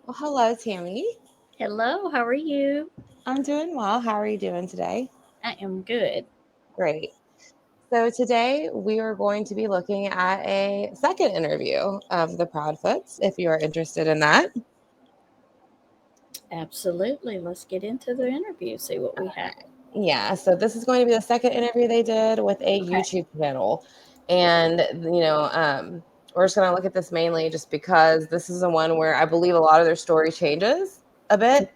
Well, hello, Tammy. Hello, how are you? I'm doing well. How are you doing today? I am good. Great. So, today we are going to be looking at a second interview of the Proudfoots, if you are interested in that. Absolutely. Let's get into the interview, see what we have. Yeah, so this is going to be the second interview they did with a Okay. YouTube channel. And, we're just going to look at this mainly just because this is the one where I believe a lot of their story changes a bit.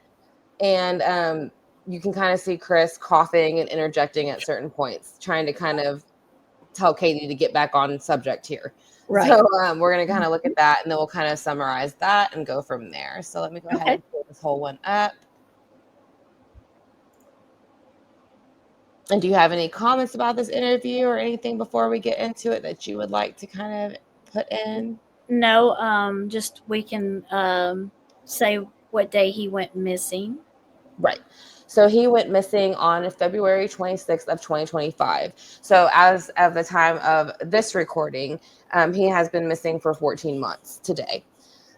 And you can kind of see Chris coughing and interjecting at certain points, trying to kind of tell Katie to get back on subject here. Right. So we're going to kind of look at that and then we'll kind of summarize that and go from there. So let me go ahead Okay. and pull this whole one up. And do you have any comments about this interview or anything before we get into it that you would like to kind of put in? No, just we can say what day he went missing. Right. So he went missing on February 26th of 2025. So as of the time of this recording, he has been missing for 14 months today.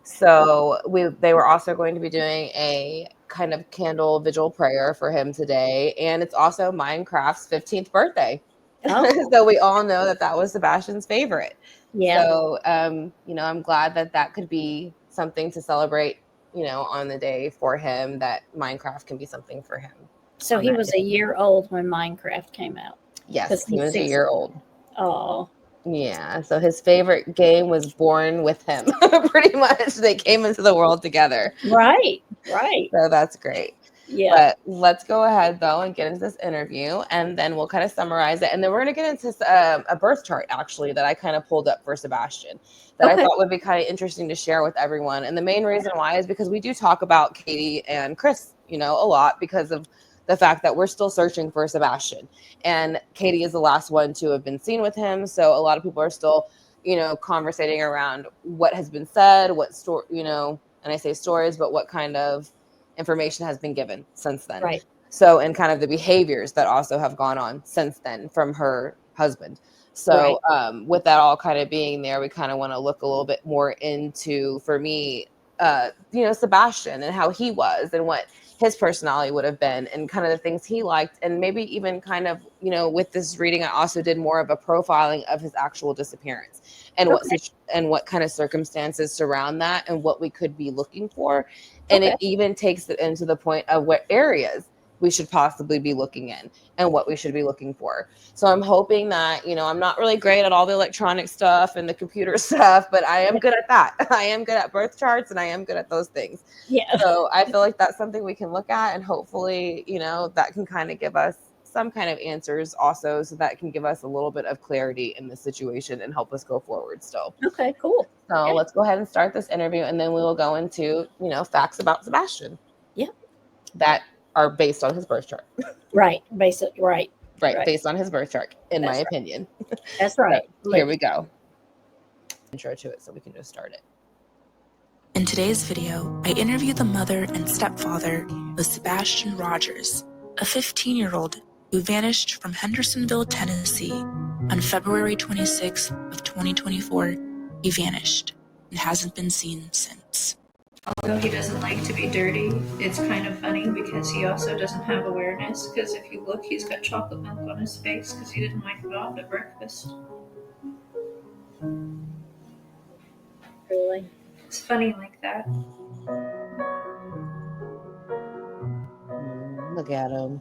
So they were also going to be doing a kind of candle vigil prayer for him today, and it's also Minecraft's 15th birthday. Oh, So we all know that that was Sebastian's favorite. yeah. So I'm glad that that could be something to celebrate, on the day for him, that Minecraft can be something for him So on he that was a day. year old when Minecraft came out Yes, because he he's was a six. year old. Oh, Yeah, so his favorite game was born with him. Pretty much, they came into the world together. right. Right. So that's great. Yeah. But let's go ahead, though, and get into this interview, and then we'll kind of summarize it. And then we're going to get into a birth chart, actually, that I kind of pulled up for Sebastian that I Okay. thought would be kind of interesting to share with everyone. And the main reason why is because we do talk about Katie and Chris, a lot because of the fact that we're still searching for Sebastian. And Katie is the last one to have been seen with him. So a lot of people are still, conversating around what has been said, what story, and I say stories, but what kind of information has been given since then. Right. So, and kind of the behaviors that also have gone on since then from her husband. Right. So, with that all kind of being there, we kind of want to look a little bit more into, for me, Sebastian and how he was and what his personality would have been and kind of the things he liked. And maybe even kind of, with this reading, I also did more of a profiling of his actual disappearance and Okay. what kind of circumstances surround that and what we could be looking for. And Okay. it even takes it into the point of what areas we should possibly be looking in and what we should be looking for. So I'm hoping that, I'm not really great at all the electronic stuff and the computer stuff, but I am good at that. I am good at birth charts and I am good at those things. Yeah. So I feel like that's something we can look at, and hopefully, that can kind of give us some kind of answers also, so that can give us a little bit of clarity in the situation and help us go forward still. Okay. Cool. So Yeah. let's go ahead and start this interview, and then we will go into, facts about Sebastian Yeah. that are based on his birth chart. Right. Basic. Right. Right, Right. based on his birth chart, in my That's right. opinion. That's So right. here Look. we go. Intro to it so we can just start it. In today's video, I interview the mother and stepfather of Sebastian Rogers, a 15-year-old who vanished from Hendersonville, Tennessee on February 26th of 2024. He vanished and hasn't been seen since. Although he doesn't like to be dirty, it's kind of funny because he also doesn't have awareness. Because if you look, he's got chocolate milk on his face because he didn't wipe it off at breakfast. Really. It's funny like that. Look at him.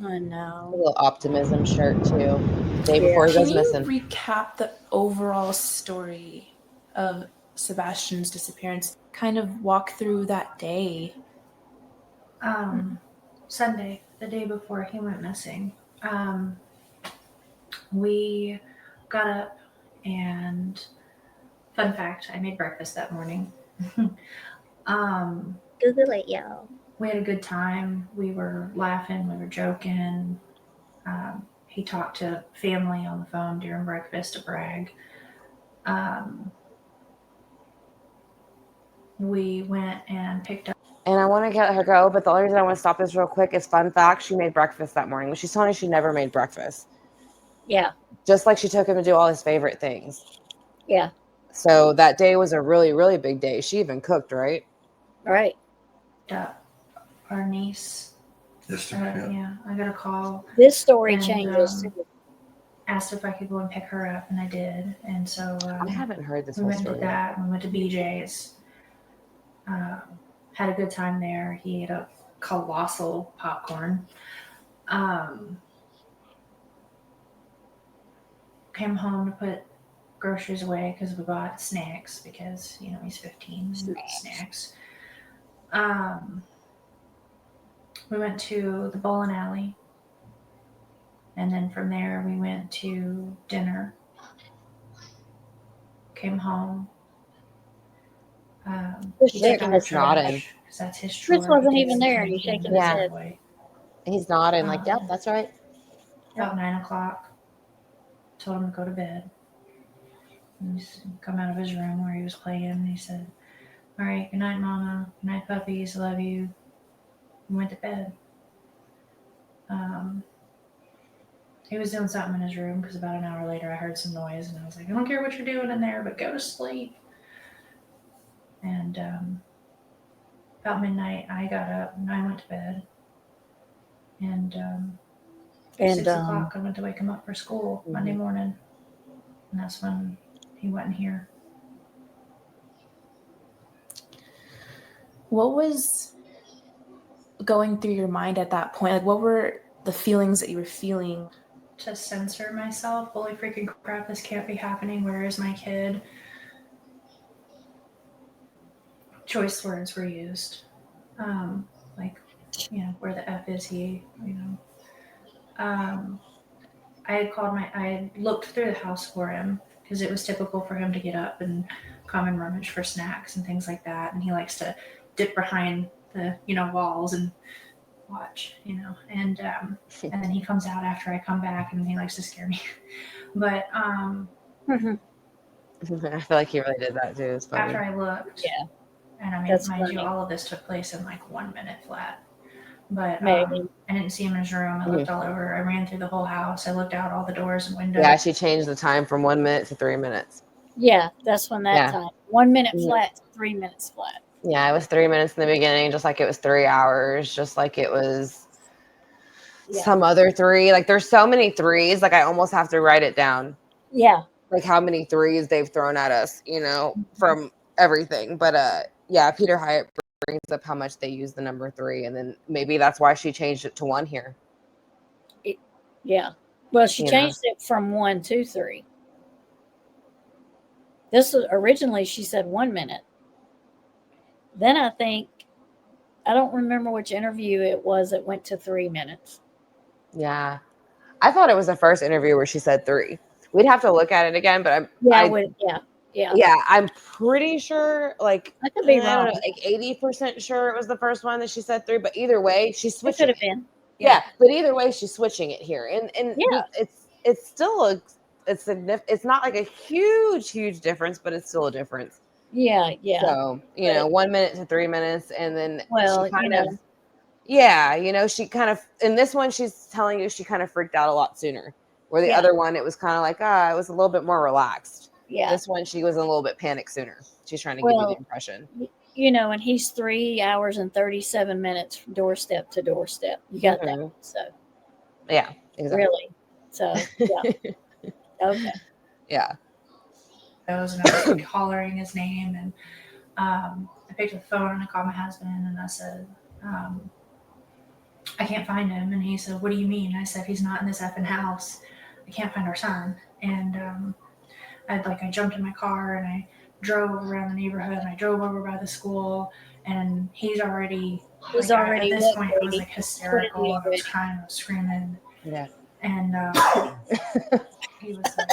I A know. little optimism shirt too. The day Yeah. before he Can goes you missing. recap the overall story of Sebastian's disappearance? Kind of walk through that day. Sunday, the day before he went missing, we got up and, fun fact, I made breakfast that morning. Google it, y'all. We had a good time. We were laughing, we were joking. He talked to family on the phone during breakfast to brag. We went and picked up. And I want to get her go, but the only reason I want to stop this real quick is fun fact. She made breakfast that morning. She's telling me she never made breakfast. Yeah. Just like she took him to do all his favorite things. Yeah. So that day was a really, really big day. She even cooked, right? Right. Our niece. Yeah, I got a call. This story And, changes. asked if I could go and pick her up, and I did. And so I haven't heard this we whole went and story did that. And we went to BJ's. Had a good time there. He ate a colossal popcorn. Came home to put groceries away because we bought snacks because he's 15. Snacks. We went to the bowling alley, and then from there we went to dinner. Came home. Just He took shaking out his nodding. trash because that's his chore. Chris wasn't He even takes there, and the he's shaking candy his Yeah. head. away. He's nodding like, yep, that's right. About 9 o'clock. Told him to go to bed. And he's come out of his room where he was playing, and he said, "All right, good night, Mama. Good night, puppies. Love you." And went to bed. He was doing something in his room because about an hour later I heard some noise, and I was like, "I don't care what you're doing in there, but go to sleep." And about midnight, I got up and I went to bed. And 6 o'clock, I went to wake him up for school Monday morning. And that's when he wasn't here. What was going through your mind at that point? Like, what were the feelings that you were feeling? To censor myself. Holy freaking crap, this can't be happening. Where is my kid? Choice words were used. Where the F is he? I had looked through the house for him because it was typical for him to get up and come and rummage for snacks and things like that. And he likes to dip behind the, walls and watch, and then he comes out after I come back and he likes to scare me. But I feel like he really did that too. It's funny. After I looked, Yeah. And I mean, That's mind funny. you, all of this took place in like 1 minute flat. But Maybe. I didn't see him in his room. I looked all over. I ran through the whole house. I looked out all the doors and windows. Yeah, she changed the time from 1 minute to 3 minutes. Yeah, that's when that time. 1 minute Mhm. flat to 3 minutes flat. Yeah, it was 3 minutes in the beginning, just like it was 3 hours, just like it was some other 3. Like there's so many 3s, like I almost have to write it down. Yeah. Like how many 3s they've thrown at us, from everything. But yeah, Peter Hyatt brings up how much they use the number 3, and then maybe that's why she changed it to 1 here. Yeah. Well, she changed it from 1 to 3. This was originally she said 1 minute. Then I don't remember which interview it was that went to 3 minutes. Yeah. I thought it was the first interview where she said 3. We'd have to look at it again, but I'm pretty sure, like, I could be I don't wrong. know, like 80% sure it was the first one that she said 3, but either way, she's switching. It could have been. Yeah, but either way, she's switching it here. And Yeah. it's still it's significant. It's not like a huge difference, but it's still a difference. Yeah. So, 1 minute to 3 minutes, and then Well, she kind of, in this one, she's telling you she kind of freaked out a lot sooner. Where the other one, it was kind of like, it was a little bit more relaxed. Yeah. This one, she was a little bit panicked sooner. She's trying to give you the impression. And he's 3 hours and 37 minutes doorstep to doorstep. You got that. So. Yeah, exactly. Really. So, yeah. Okay. Yeah. And I was like hollering his name, and I picked up the phone and I called my husband and I said, I can't find him. And he said, "What do you mean?" I said, "He's not in this effing house. I can't find our son." And I jumped in my car and I drove around the neighborhood and I drove over by the school, and he's already at this point I was like hysterical and I was crying, I was screaming. Yeah. And he was like,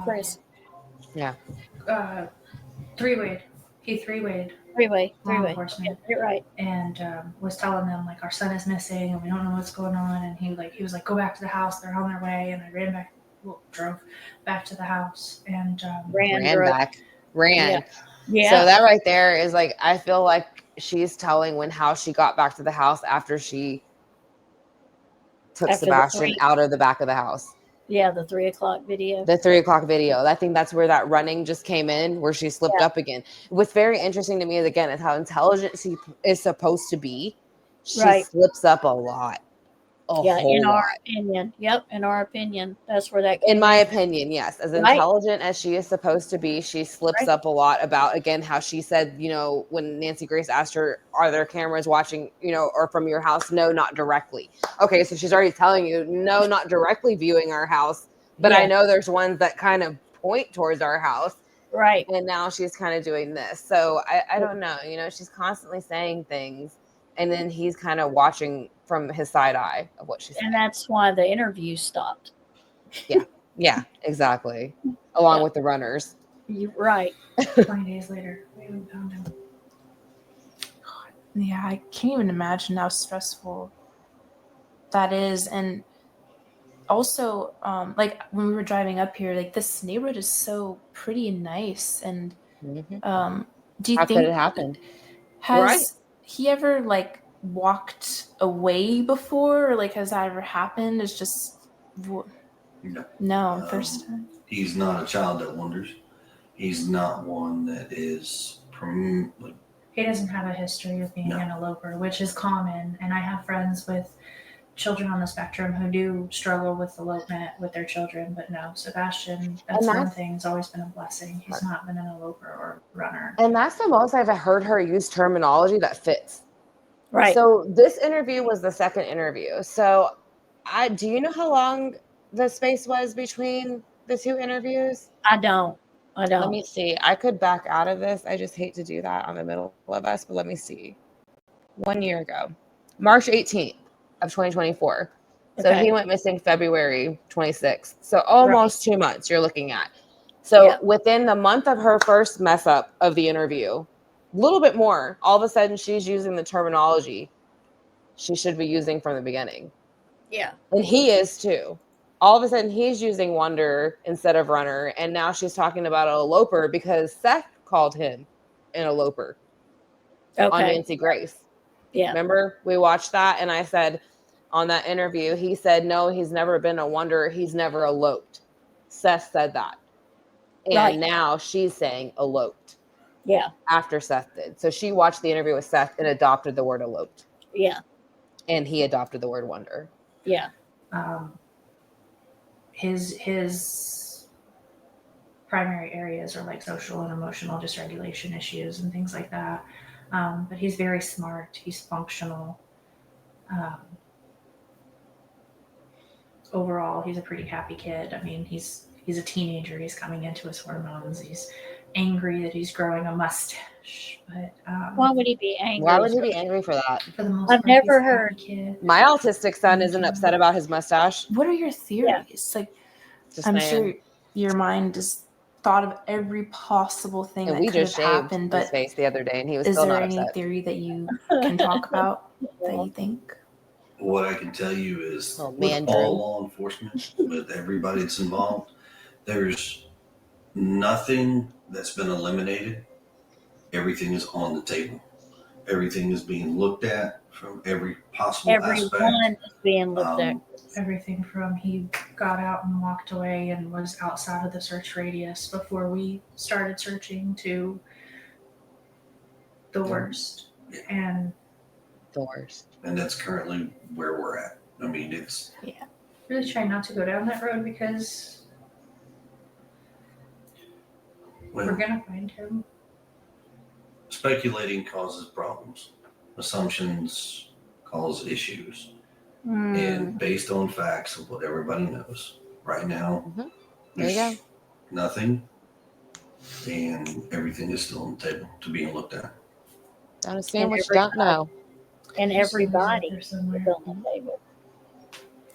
Chris. Yeah. 3-wayed. He 3-wayed. Three-way. Enforcement. You're right. And was telling them like our son is missing and we don't know what's going on. And he was like, "Go back to the house. They're on their way." And I drove back to the house and ran back. Yeah. So that right there is like, I feel like she's telling how she got back to the house after she took Sebastian out of the back of the house. Yeah, the 3 o'clock video. The 3 o'clock video. I think that's where that running just came in, where she slipped Yeah. up again. What's very interesting to me is, again, is how intelligent she is supposed to be. She Right. slips up a lot. A Yeah, in whole our lot. opinion. Yep, in our opinion. That's where that came In my in. opinion, yes. As Right. intelligent as she is supposed to be, she slips Right. up a lot about, again, how she said, you know, when Nancy Grace asked her, are there cameras watching, you know, or from your house? No, not directly. Okay, so she's already telling you, no, not directly viewing our house, but I Yeah. know there's ones that kind of point towards our house. Right. And now she's kind of doing this. So I don't know, you know, she's constantly saying things, and then he's kind of watching from his side eye of what she's saying. And that's why the interview stopped. Yeah, exactly. Along Yeah. with the runners. You right. 20 days later, we haven't found him. Yeah, I can't even imagine how stressful that is. And also, like when we were driving up here, like this neighborhood is so pretty and nice. And Mhm. do you How could think it happen? has Right. he ever like walked away before, or like has that ever happened? It's just no, first time. He's not a child that wanders. He's not one that is He doesn't have a history of being No. an eloper, which is common. And I have friends with children on the spectrum who do struggle with elopement with their children. But no, Sebastian, that's one thing. It's always been a blessing. He's not been an eloper or runner. And that's the most I've heard her use terminology that fits. Right. So this interview was the second interview. So do you know how long the space was between the two interviews? I don't. Let me see. I could back out of this. I just hate to do that on the middle of us, but let me see. 1 year ago, March 18th of 2024. So Okay. he went missing February 26th. So almost 2 months you're looking at. So within the month of her first mess up of the interview, a little bit more, all of a sudden she's using the terminology she should be using from the beginning. Yeah. And he is too. All of a sudden he's using wanderer instead of runner. And now she's talking about an eloper because Seth called him an eloper on Okay. Nancy Grace. Yeah. Remember, we watched that, and I said on that interview, he said, no, he's never been a wanderer. He's never eloped. Seth said that. And Right. now she's saying eloped Yeah. after Seth did. So she watched the interview with Seth and adopted the word eloped. Yeah. And he adopted the word wanderer. Yeah. His primary areas are like social and emotional dysregulation issues and things like that. But he's very smart. He's functional. Overall, he's a pretty happy kid. I mean, he's a teenager. He's coming into his hormones. He's angry that he's growing a mustache. But Why would he be angry? Why would he be angry for that? for the most I've part, he's never a happy heard. kid. My autistic son isn't upset about his mustache. What are your theories? Like, Just I'm saying. sure your mind has thought of every possible thing And that we could have just shaved happened, his but face the other day, and he was is still there not any upset. theory that you can talk about that you think? What I can tell you is Oh, with man, Drew. all law enforcement, with everybody that's involved, there's nothing that's been eliminated. Everything is on the table. Everything is being looked at from every possible Everyone aspect. is being looked at. Everything from he got out and walked away and was outside of the search radius before we started searching to the worst. And The worst. And that's currently where we're at. I mean, it's really try not to go down that road because we're well, gonna find him. speculating causes problems. Assumptions cause issues. Mm. And based on facts of what everybody knows, right now, There you there's go. nothing, and everything is still on the table to being looked at. Don't assume And what you don't know. And everybody There's is somewhere. on the table.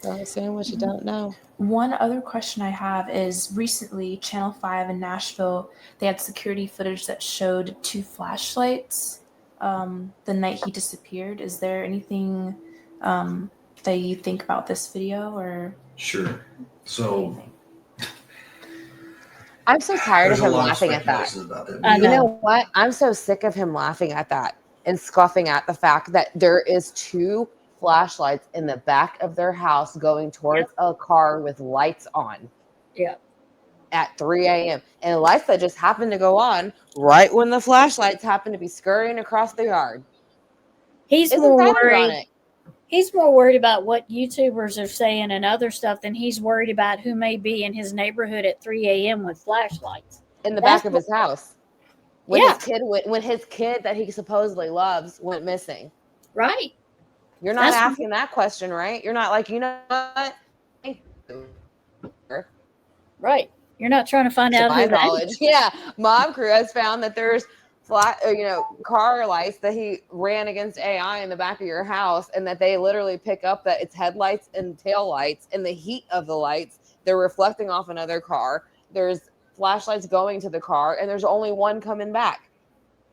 Don't assume what you don't know. One other question I have is recently Channel 5 in Nashville, they had security footage that showed 2 flashlights the night he disappeared. Is there anything that you think about this video or? Sure. So I'm so tired of there's a him lot of laughing at that. speculation about that I You video. know what? I'm so sick of him laughing at that and scoffing at the fact that there is 2 flashlights in the back of their house going towards a car with lights on. Yeah. At 3 a.m. and lights that just happened to go on right when the flashlights happened to be scurrying across the yard. He's Isn't more that worried. ironic? He's more worried about what YouTubers are saying and other stuff than he's worried about who may be in his neighborhood at 3 a.m. with flashlights In the That's back of his house. When his kid that he supposedly loves went missing. right. You're not That's asking that question, right? You're not like, you know what? right. You're not trying to find To out my who that knowledge, is. yeah, Mom Crew has found that there's car lights that he ran against AI in the back of your house, and that they literally pick up that it's headlights and tail lights, and the heat of the lights, they're reflecting off another car. There's flashlights going to the car, and there's only one coming back.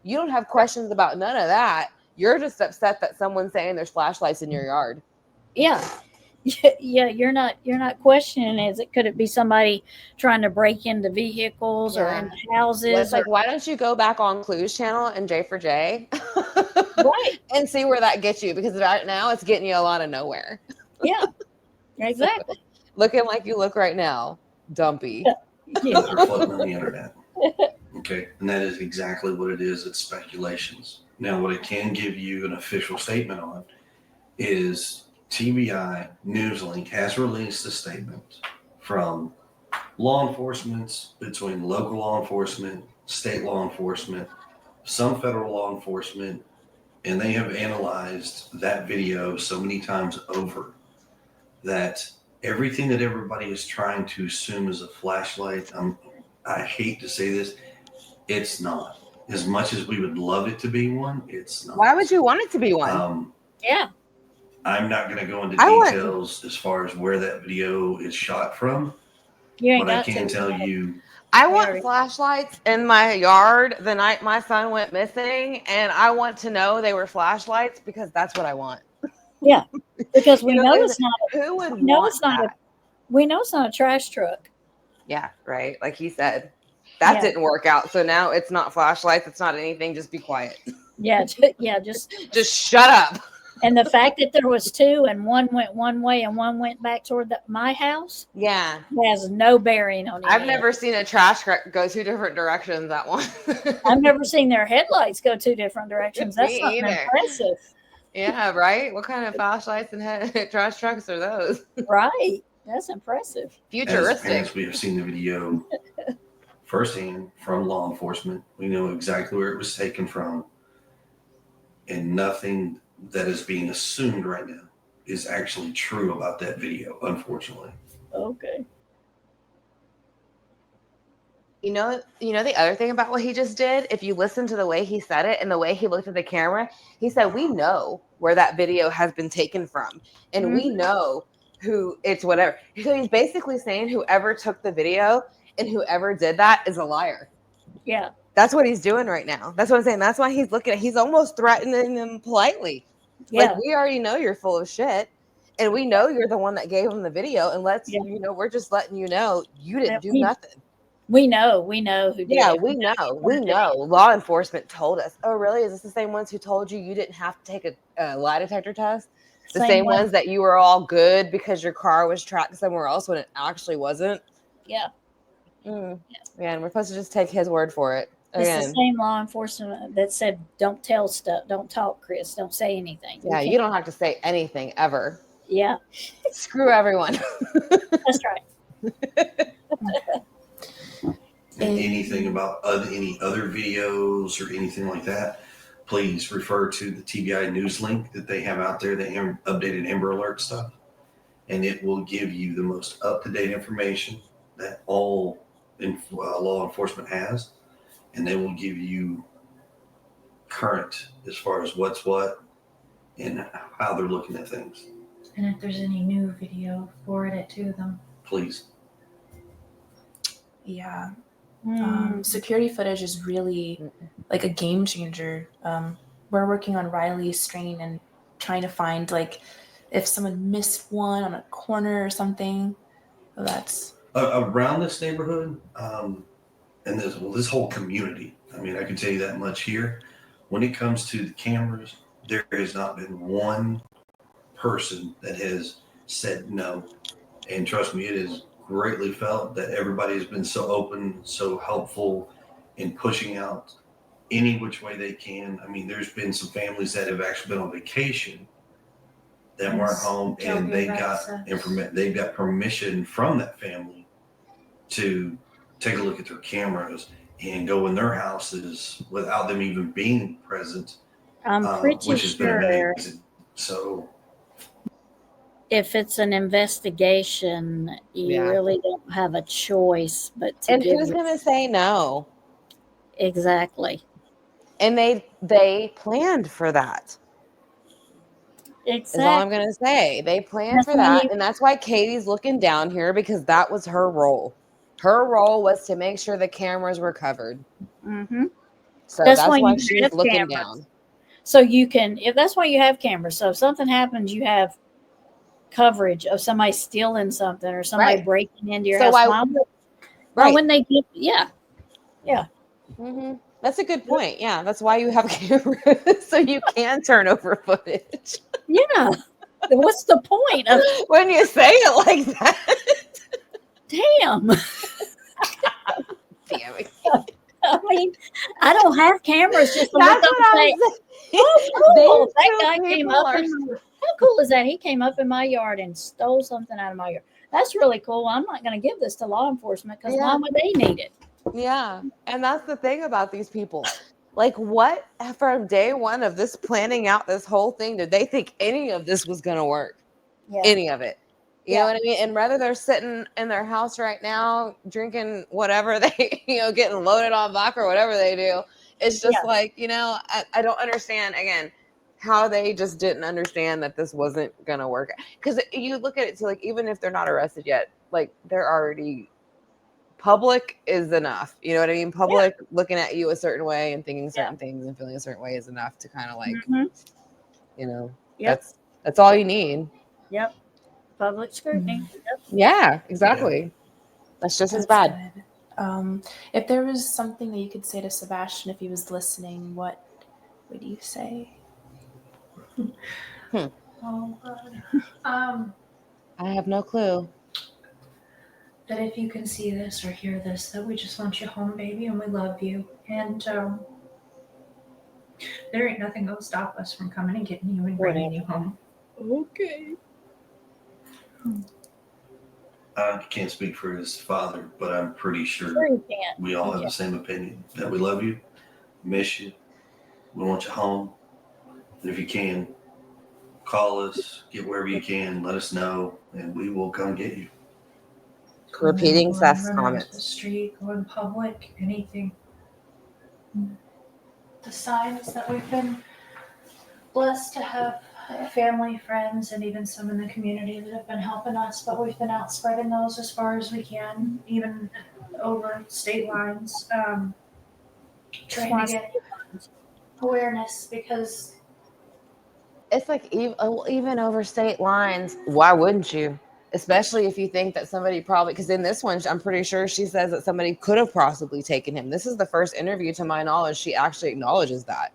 You don't have questions about none of that. You're just upset that someone's saying there's flashlights in your yard. Yeah. Yeah, you're not questioning could it be somebody trying to break into vehicles or into houses? Well, it's like, why don't you go back on Clues channel and J for J, right, and see where that gets you? Because right now it's getting you a lot of nowhere. Yeah, exactly. Looking like you look right now, dumpy. Yeah. They're floating on the internet. Okay, and that is exactly what it is. It's speculations. Now, what I can give you an official statement on is TBI Newslink has released a statement from law enforcement, between local law enforcement, state law enforcement, some federal law enforcement, and they have analyzed that video so many times over that everything that everybody is trying to assume is a flashlight, I hate to say this, it's not. As much as we would love it to be one, it's not. Why would you want it to be one? Yeah. I'm not going to go into details as far as where that video is shot from. But I can tell you, I want flashlights in my yard the night my son went missing, and I want to know they were flashlights because that's what I want. Yeah, because we know it's not. Who would want that? We know it's not a trash truck. Yeah, right. Like he said, that didn't work out. So now it's not flashlights. It's not anything. Just be quiet. Yeah, just shut up. And the fact that there was two and one went one way and one went back toward my house, has no bearing on it. I've never seen a trash truck go two different directions at once. I've never seen their headlights go two different directions. That's not impressive. Yeah, right. What kind of flashlights and trash trucks are those? Right. That's impressive. Futuristic. As we have seen the video firsthand from law enforcement, we know exactly where it was taken from, and nothing that is being assumed right now is actually true about that video, unfortunately. Okay. You know the other thing about what he just did, if you listen to the way he said it and the way he looked at the camera, he said, we know where that video has been taken from, and we know who it's whatever. So he's basically saying whoever took the video and whoever did that is a liar. Yeah. That's what he's doing right now. That's what I'm saying. That's why he's almost threatening them politely. Yeah. Like, we already know you're full of shit, and we know you're the one that gave him the video, and we're just letting you know you didn't do nothing. We know who did it. Yeah, we know. Law enforcement told us. Oh, really? Is this the same ones who told you didn't have to take a lie detector test? The same ones that you were all good because your car was tracked somewhere else when it actually wasn't? Yeah. Yeah, and we're supposed to just take his word for it. It's the same law enforcement that said, don't tell stuff, don't talk, Chris, don't say anything. Yeah, you don't have to say anything ever. Yeah. Screw everyone. That's right. And anything about any other videos or anything like that, please refer to the TBI news link that they have out there, the updated Amber Alert stuff. And it will give you the most up-to-date information that all law enforcement has. And they will give you current as far as what's what and how they're looking at things. And if there's any new video, forward it to them. Please. Yeah. Security footage is really like a game changer. We're working on Riley's strain and trying to find like if someone missed one on a corner or something. That's around this neighborhood, and this whole community. I mean, I can tell you that much here. When it comes to the cameras, there has not been one person that has said no. And trust me, it is greatly felt that everybody has been so open, so helpful in pushing out any which way they can. I mean, there's been some families that have actually been on vacation that weren't home, and they got they got permission from that family to take a look at their cameras and go in their houses without them even being present, I'm pretty which has been sure amazing. So if it's an investigation, you Yeah. really don't have a choice but to And give who's your, gonna say no? exactly. And they planned for that. Is all I'm Exactly. gonna say. They planned That's for why that, you, and that's why Katie's looking down here, because that was her role. Her role was to make sure the cameras were covered. mm-hmm. So That's why that's why you she's have looking cameras. down. So you can, if that's why you have cameras. So if something happens, you have coverage of somebody stealing something or somebody Right. breaking into your So house. why Why right. when they get, yeah. That's a good point. Yeah, that's why you have cameras, so you can turn over footage. Yeah. What's the point of, When you say it like that. damn? Damn it. I mean, I don't have cameras just to look That's up what and I'm say, saying. oh, cool. That These guy two came people up are in my, how cool is that? He came up in my yard and stole something out of my yard. That's really cool. I'm not going to give this to law enforcement because why would they need it? Yeah. And that's the thing about these people. Like, what from day one of this planning out this whole thing did they think any of this was going to work? Yeah. Any of it. You Yeah. know what I mean? And rather they're sitting in their house right now, drinking whatever they, getting loaded on vodka or whatever they do. It's just Yeah. like, I don't understand, again, how they just didn't understand that this wasn't going to work. Because you look at it too, like, even if they're not arrested yet, like, they're already, public is enough. You know what I mean? Public looking at you a certain way and thinking certain things and feeling a certain way is enough to kind of like, Yep. that's all you need. Yep. Public scrutiny. Yep. Yeah, exactly. That's just as That's bad. good. If there was something that you could say to Sebastian if he was listening, what would you say? Oh God. I have no clue. That if you can see this or hear this, that we just want you home, baby, and we love you. And there ain't nothing gonna stop us from coming and getting you and bringing you home. Okay. I can't speak for his father, but I'm pretty Sure sure you can't. we all have the same opinion that we love you, miss you, we want you home. And if you can, call us, get wherever you can, let us know, and we will come get you. Repeating Seth's Running onto the comments. street, going public, anything. The signs that we've been blessed to have family, friends, and even some in the community that have been helping us, but we've been out spreading those as far as we can, even over state lines, trying to get awareness because It's like even over state lines, why wouldn't you? Especially if you think that somebody probably, because in this one, I'm pretty sure she says that somebody could have possibly taken him. This is the first interview, to my knowledge, she actually acknowledges that.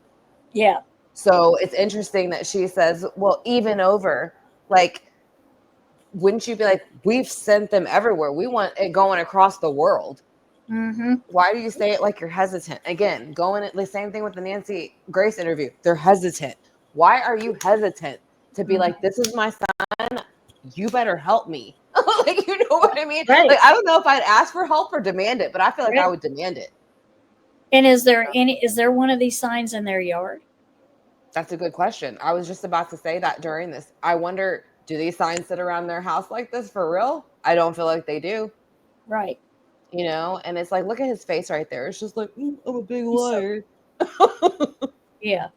Yeah. So it's interesting that she says, well, even over, like, wouldn't you be like, we've sent them everywhere. We want it going across the world. Mm-hmm. Why do you say it like you're hesitant? Again, going the same thing with the Nancy Grace interview. They're hesitant. Why are you hesitant to be like, this is my son, you better help me? Like, you know what I mean? Right. Like, I don't know if I'd ask for help or demand it, but I feel like I would demand it. And is there one of these signs in their yard? That's a good question. I was just about to say that during this. I wonder, do these signs sit around their house like this for real? I don't feel like they do. Right. And it's like, look at his face right there. It's just like, I'm a big liar. Yeah.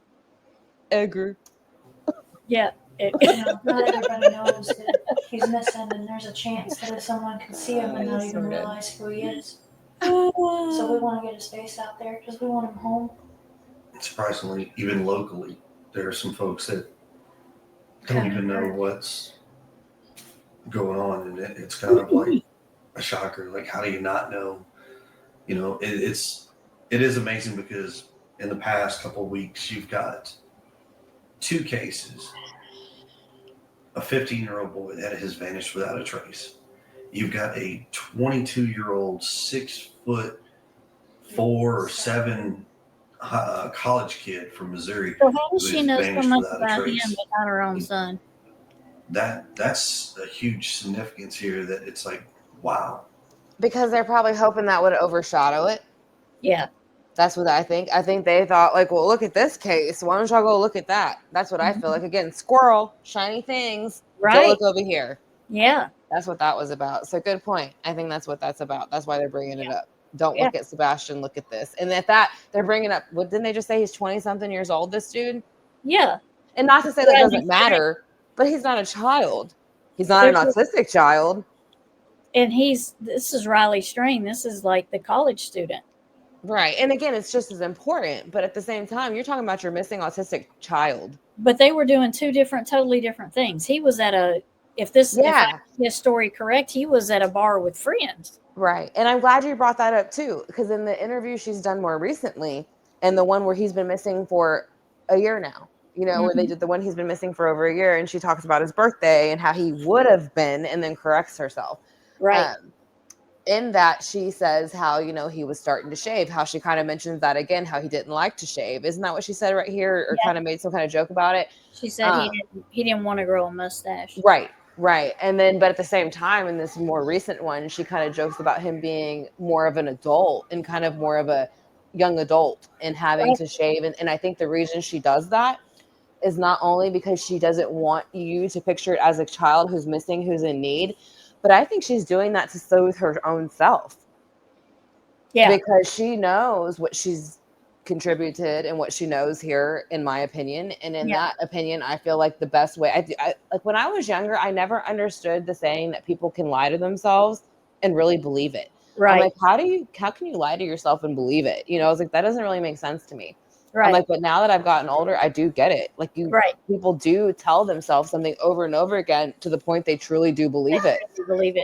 Edgar. Yeah. Not everybody knows that he's missing, and there's a chance that if someone can see him and not even realize who he is. So we want to get his face out there because we want him home. Surprisingly, even locally, there are some folks that don't even know what's going on, and it's kind of like a shocker. Like, how do you not know? It is amazing because in the past couple of weeks, you've got two cases a 15-year-old boy that has vanished without a trace. You've got a 22-year-old, 6'4" or 6'7" college kid from Missouri So how who does she has know so vanished much without a about him trace. but not her own son? That's a huge significance here. That it's like, wow. Because they're probably hoping that would overshadow it. Yeah. That's what I think. I think they thought, like, well, look at this case. Why don't y'all go look at that? That's what I feel like. Again, squirrel, shiny things. Go Right. look over here. Yeah. That's what that was about. So good point. I think that's what that's about. That's why they're bringing it up. Don't Yeah. look at Sebastian. Look at this. And at that, they're bringing up, what didn't they just say? He's 20-something years old, this dude? Yeah. And not to say that doesn't matter, but he's not a child. He's not an autistic child. And this is Riley Strain. This is like the college student. Right. And again, it's just as important. But at the same time, you're talking about your missing autistic child. But they were doing two totally different things. He was at if his story correct, he was at a bar with friends. Right. And I'm glad you brought that up too, because in the interview she's done more recently, and the one where he's been missing for a year now, where they did the one he's been missing for over a year, and she talks about his birthday and how he would have been, and then corrects herself. Right. In that, she says how, he was starting to shave, how she kind of mentions that again, how he didn't like to shave. Isn't that what she said right here, or kind of made some kind of joke about it? She said he didn't want to grow a mustache. Right. And then, but at the same time, in this more recent one, she kind of jokes about him being more of an adult and kind of more of a young adult and having to shave. And I think the reason she does that is not only because she doesn't want you to picture it as a child who's missing, who's in need, but I think she's doing that to soothe her own self. Yeah. Because she knows what she's contributed and what she knows here, in my opinion. And in that opinion, I feel like the best way I like when I was younger, I never understood the saying that people can lie to themselves and really believe it. Right. I'm like, how can you lie to yourself and believe it? I was like, that doesn't really make sense to me. Right. I'm like, but now that I've gotten older, I do get it. Like people do tell themselves something over and over again to the point they truly do believe it.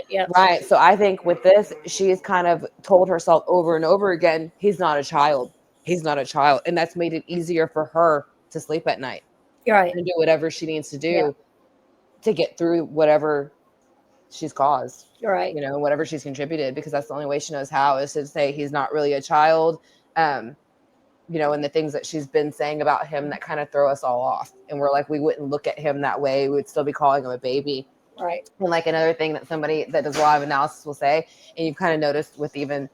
Yeah. Right. So I think with this, she's kind of told herself over and over again, he's not a child. He's not a child. And that's made it easier for her to sleep at night. Right. And do whatever she needs to do to get through whatever she's caused. Right. Whatever she's contributed, because that's the only way she knows how, is to say he's not really a child. And the things that she's been saying about him that kind of throw us all off. And we're like, we wouldn't look at him that way. We would still be calling him a baby. Right. And like another thing that somebody that does a lot of analysis will say, and you've kind of noticed with even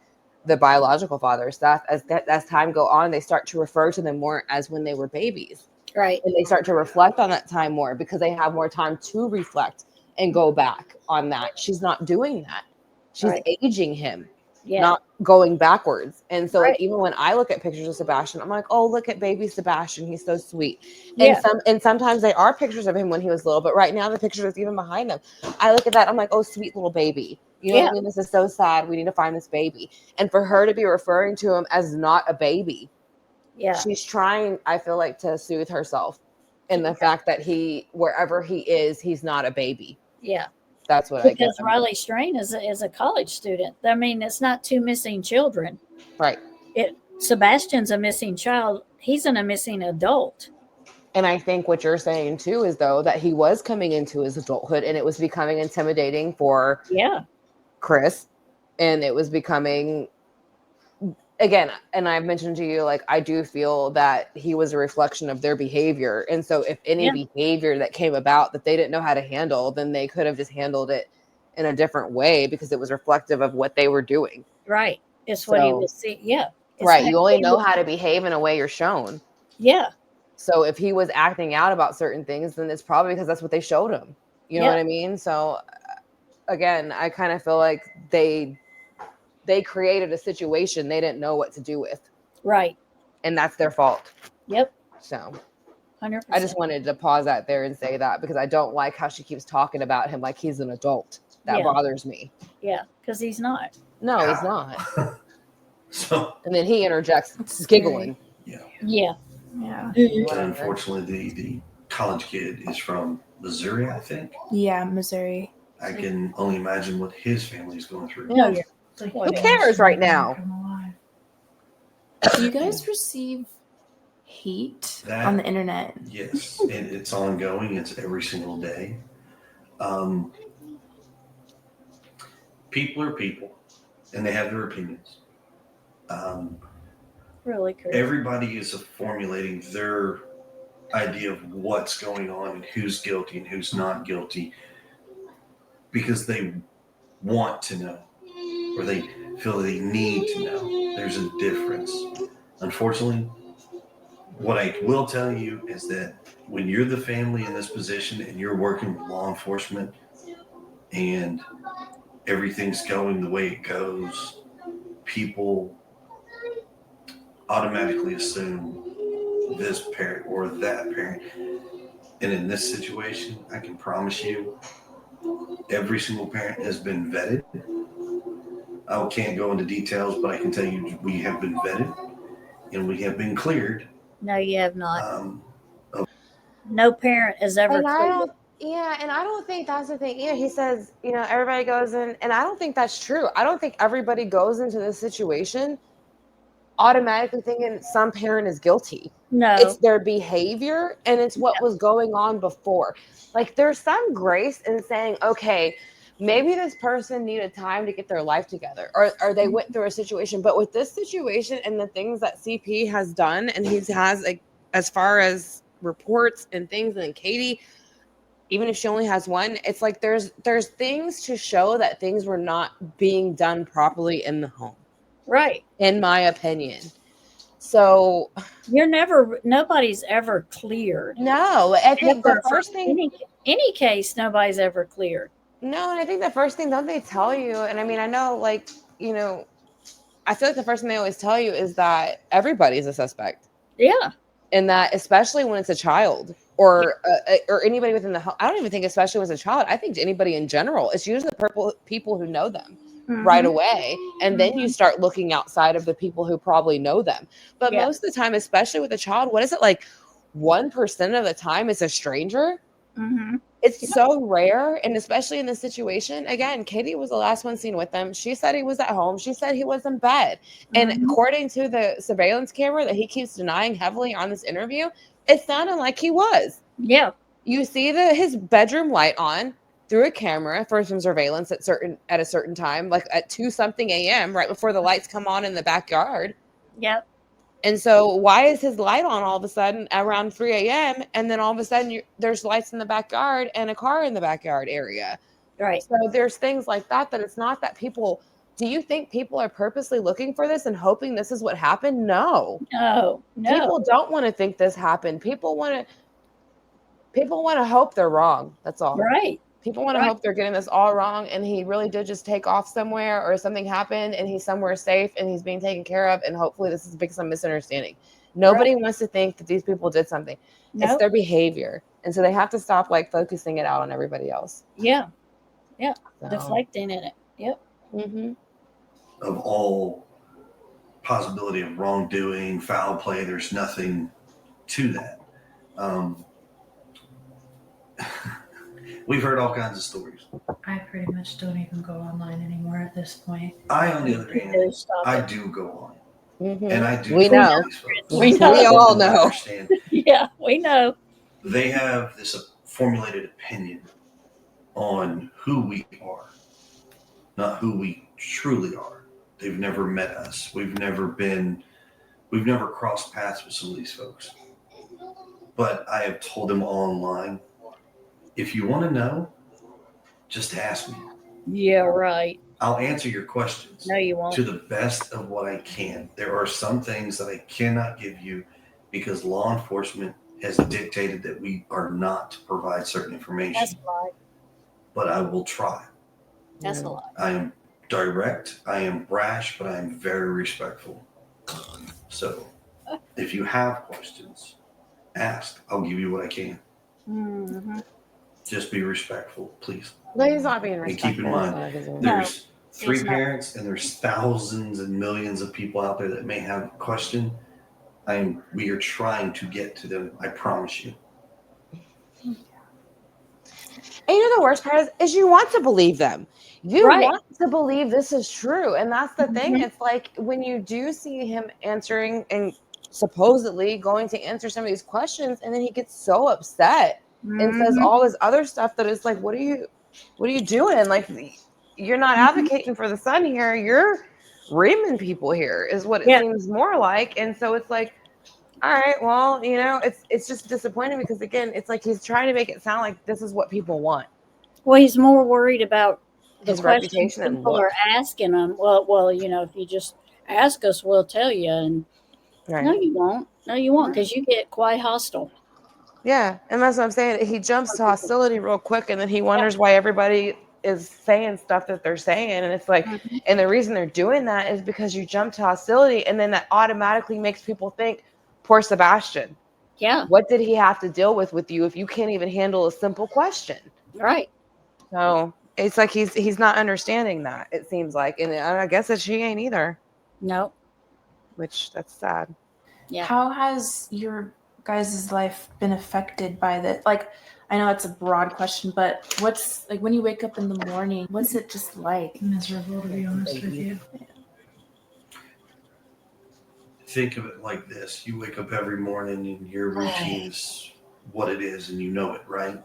the biological father stuff, as time go on, they start to refer to them more as when they were babies. Right. And they start to reflect on that time more because they have more time to reflect and go back on that. She's not doing that. She's aging him. Not going backwards. And so like, even when I look at pictures of Sebastian, I'm like, oh, look at baby Sebastian. He's so sweet. And sometimes they are pictures of him when he was little, but right now the picture is even behind him. I look at that, I'm like, oh, sweet little baby. You know what I mean? This is so sad. We need to find this baby. And for her to be referring to him as not a baby, she's trying, I feel like, to soothe herself in the fact that wherever he is, he's not a baby. Yeah. That's what I get. Because Riley Strain is a college student. I mean, it's not two missing children. Right. Sebastian's a missing child. He's a missing adult. And I think what you're saying too is though that he was coming into his adulthood and it was becoming intimidating for Chris, and it was becoming, again, and I've mentioned to you, like, I do feel that he was a reflection of their behavior. And so if any behavior that came about that they didn't know how to handle, then they could have just handled it in a different way because it was reflective of what they were doing. Right. It's what he was seeing. Yeah. Right. You only know how to behave in a way you're shown. Yeah. So if he was acting out about certain things, then it's probably because that's what they showed him. You know what I mean? So again, I kind of feel like they created a situation they didn't know what to do with. Right. And that's their fault. Yep. So 100%. I just wanted to pause that there and say that because I don't like how she keeps talking about him like he's an adult. That bothers me. Yeah, because he's not. No, he's not. So, and then he interjects giggling. Yeah. And unfortunately, the college kid is from Missouri, I think. Yeah, Missouri. I can only imagine what his family is going through. No, who cares right now? Do you guys receive hate on the internet? Yes, and it's ongoing. It's every single day. People are people, and they have their opinions. Really crazy. Everybody is formulating their idea of what's going on and who's guilty and who's not guilty because they want to know or they feel they need to know. There's a difference. Unfortunately, what I will tell you is that when you're the family in this position and you're working with law enforcement and everything's going the way it goes, people automatically assume this parent or that parent. And in this situation, I can promise you, every single parent has been vetted. I can't go into details, but I can tell you we have been vetted and we have been cleared. No, you have not. No parent has ever And I cleared. don't, yeah, and I don't think that's the thing. Yeah, he says, you know, everybody goes in, and I don't think that's true. I don't think everybody goes into this situation automatically thinking some parent is guilty. No. It's their behavior and it's what was going on before. Like there's some grace in saying, okay, maybe this person needed time to get their life together or they went through a situation. But with this situation and the things that CP has done and he has like, as far as reports and things, and Katie, even if she only has one, it's like there's things to show that things were not being done properly in the home. Right. In my opinion. So nobody's ever cleared. No, I think the first thing, any case, nobody's ever cleared. No, and I think the first thing, don't they tell you? And I mean, I know, like, you know, I feel like the first thing they always tell you is that everybody's a suspect. Yeah. And that, especially when it's a child or anybody within the home. I don't even think, especially when it's a child. I think to anybody in general, it's usually the people who know them. Right away, and then you start looking outside of the people who probably know them. But most of the time, especially with a child, what is it, like 1% of the time it's a stranger? It's so rare, and especially in this situation, again, Katie was the last one seen with them. She said he was at home. She said he was in bed, and according to the surveillance camera that he keeps denying heavily on this interview, it sounded like he was. Yeah, you see his bedroom light on through a camera for some surveillance at a certain time, like at 2-something a.m., right before the lights come on in the backyard. Yep. And so why is his light on all of a sudden around 3 a.m. and then all of a sudden there's lights in the backyard and a car in the backyard area? Right. So there's things like that it's not that people. Do you think people are purposely looking for this and hoping this is what happened? No. People don't want to think this happened. People want to hope they're wrong. That's all. Right. People want to hope they're getting this all wrong and he really did just take off somewhere or something happened and he's somewhere safe and he's being taken care of, and hopefully this is some misunderstanding. Nobody wants to think that these people did something. It's their behavior. And so they have to stop like focusing it out on everybody else. Yeah. Yeah. So. Deflecting in it. Yep. Of all possibility of wrongdoing, foul play, there's nothing to that. We've heard all kinds of stories. I pretty much don't even go online anymore at this point. I, on the other hand, I do go on. And I do. We know. We know. We all know. Yeah, we know. They have this formulated opinion on who we are, not who we truly are. They've never met us. We've never crossed paths with some of these folks. But I have told them online, if you want to know, just ask me. Yeah, right. I'll answer your questions. No, you won't. To the best of what I can. There are some things that I cannot give you because law enforcement has dictated that we are not to provide certain information. That's a lie. But I will try. That's a lie. I am direct, I am brash, but I am very respectful. So if you have questions, ask. I'll give you what I can. Just be respectful, please. He's not being respectful. And keep in mind, there's 3 parents and there's thousands and millions of people out there that may have a question. We are trying to get to them. I promise you. And you know the worst part is you want to believe them. You want to believe this is true. And that's the thing. It's like when you do see him answering and supposedly going to answer some of these questions, and then he gets so upset and says all this other stuff that is like, what are you doing? Like, you're not advocating for the son here. You're reaming people here is what it seems more like. And so it's like, all right, well, it's just disappointing because again, it's like he's trying to make it sound like this is what people want. Well, he's more worried about His questions reputation and people look. are asking him. Well, if you just ask us, we'll tell you. And Right. no, you won't. No, you won't, because you get quite hostile. Yeah, and that's what I'm saying. He jumps to hostility real quick, and then he wonders why everybody is saying stuff that they're saying. And it's like, and the reason they're doing that is because you jump to hostility, and then that automatically makes people think, poor Sebastian. Yeah. What did he have to deal with you if you can't even handle a simple question? Right. So it's like he's not understanding that, it seems like. And I guess that she ain't either. No. Which, that's sad. Yeah. How has your guys' life been affected by that? Like, I know it's a broad question, but what's, like, when you wake up in the morning, what's it just like? Miserable, to be honest with you. Think of it like this. You wake up every morning and your routine is what it is and you know it, right?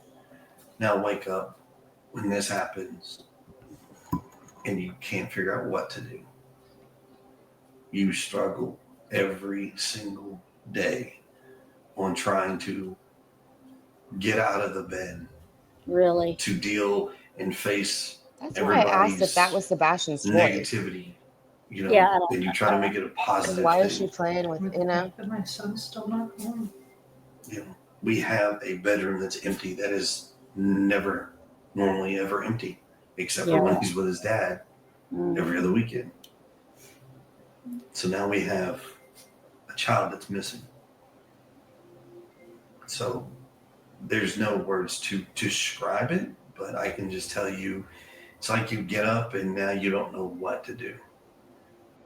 Now wake up when this happens and you can't figure out what to do. You struggle every single day on trying to get out of the bed. Really? To deal and face That's why I asked if that was Sebastian's voice. negativity. Yeah, and you try to make it a positive Why thing. is she playing with, But my son's still not home. We have a bedroom that's empty that is never normally ever empty, except for when he's with his dad every other weekend. So now we have a child that's missing. So there's no words to describe it, but I can just tell you, it's like you get up and now you don't know what to do.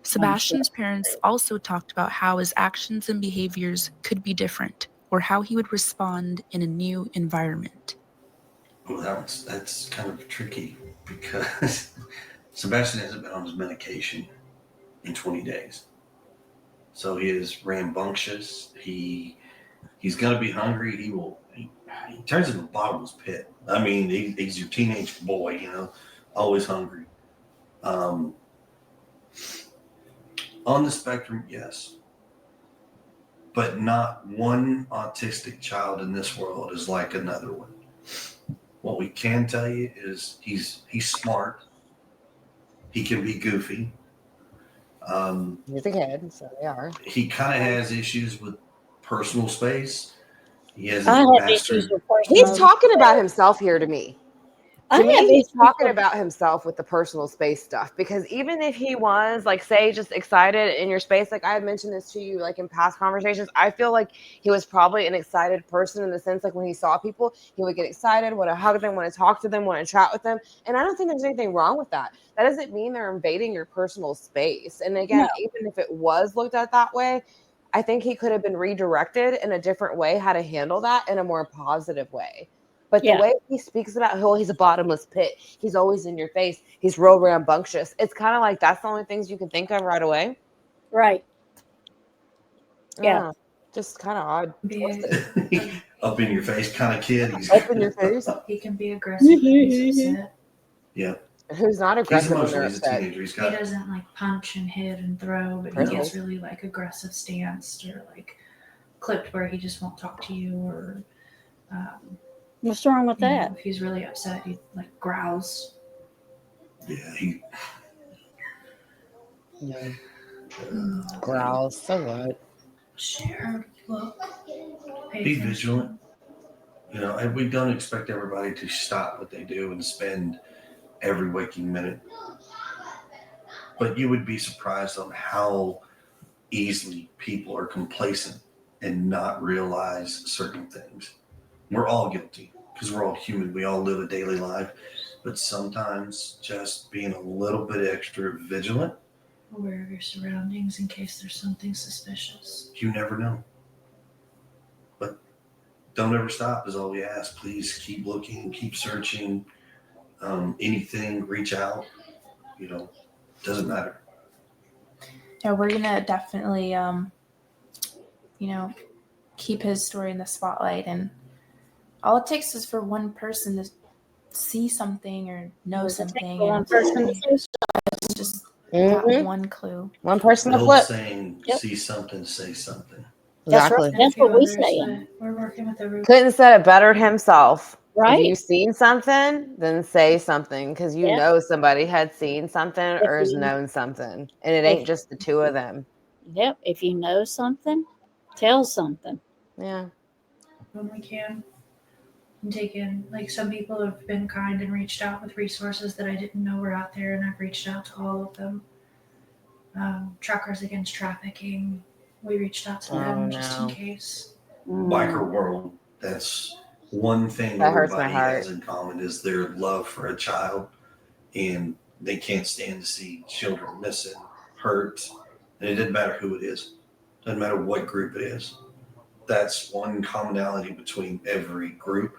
Sebastian's parents also talked about how his actions and behaviors could be different, or how he would respond in a new environment. Well, that's kind of tricky because Sebastian hasn't been on his medication in 20 days. So he is rambunctious. He's going to be hungry. He turns into a bottomless pit. I mean, he's your teenage boy, always hungry. On the spectrum, yes. But not one autistic child in this world is like another one. What we can tell you is he's smart. He can be goofy. He's a kid, so they are. He kind of has issues with personal space. He has issues with personal He's talking about himself here to me. To me, he's talking about himself with the personal space stuff, because even if he was, like, say, just excited in your space, like I had mentioned this to you, like in past conversations, I feel like he was probably an excited person in the sense, like when he saw people, he would get excited, want to hug them, want to talk to them, want to chat with them. And I don't think there's anything wrong with that. That doesn't mean they're invading your personal space. And again, even if it was looked at that way, I think he could have been redirected in a different way, how to handle that in a more positive way. But the way he speaks about, he's a bottomless pit. He's always in your face. He's real rambunctious. It's kind of like that's the only things you can think of right away. Right. Yeah. Just kind of odd. Up in your face kind of kid. He's up in your face. He can be aggressive when he's upset. Yeah. Who's not aggressive? He's emotional. He's a teenager. He doesn't like punch and hit and throw, but he gets really like aggressive stanced or like clipped where he just won't talk to you or. What's wrong with that? If he's really upset, he like growls. Yeah, growls. So what? Share, look, be vigilant. And we don't expect everybody to stop what they do and spend every waking minute. But you would be surprised on how easily people are complacent and not realize certain things. We're all guilty because we're all human. We all live a daily life. But sometimes just being a little bit extra vigilant. Aware of your surroundings in case there's something suspicious. You never know. But don't ever stop is all we ask. Please keep looking, keep searching. Anything, reach out. Doesn't matter. Yeah, we're going to definitely, keep his story in the spotlight, and all it takes is for one person to see something or know Does it take something, for one and person to say it's just Mhm. that one clue. One person The to old flip. saying, Yep. see something, say something. That's right. Exactly. And a That's few what we others, say. but we're working with everyone. Couldn't have said it better himself. If Right? you've seen something, then say something, because you Yep. know somebody had seen something If or has you- known something. And it if- ain't just the two of them. Yep. If you know something, tell something. Yeah. When we can. And take in, like, some people have been kind and reached out with resources that I didn't know were out there, and I've reached out to all of them. Truckers Against Trafficking, we reached out to them just in no. case. Biker world, that's one thing That hurts my everybody heart. has in common is their love for a child, and they can't stand to see children missing, hurt, and it doesn't matter who it is, doesn't matter what group it is. That's one commonality between every group,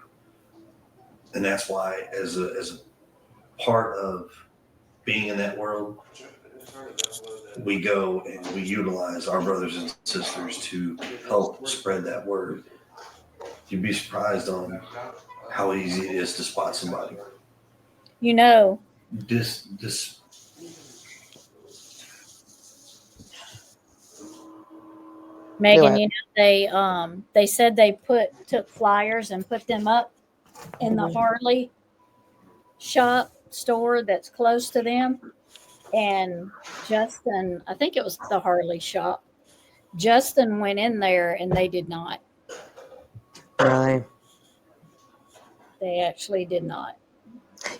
and that's why as a part of being in that world, we go and we utilize our brothers and sisters to help spread that word. You'd be surprised on how easy it is to spot somebody. You know, This Megan, it. you know, they said they took flyers and put them up in the Mhm. Harley shop store that's close to them. And Justin, I think it was the Harley shop. Justin went in there and they did not. Really? They actually did not.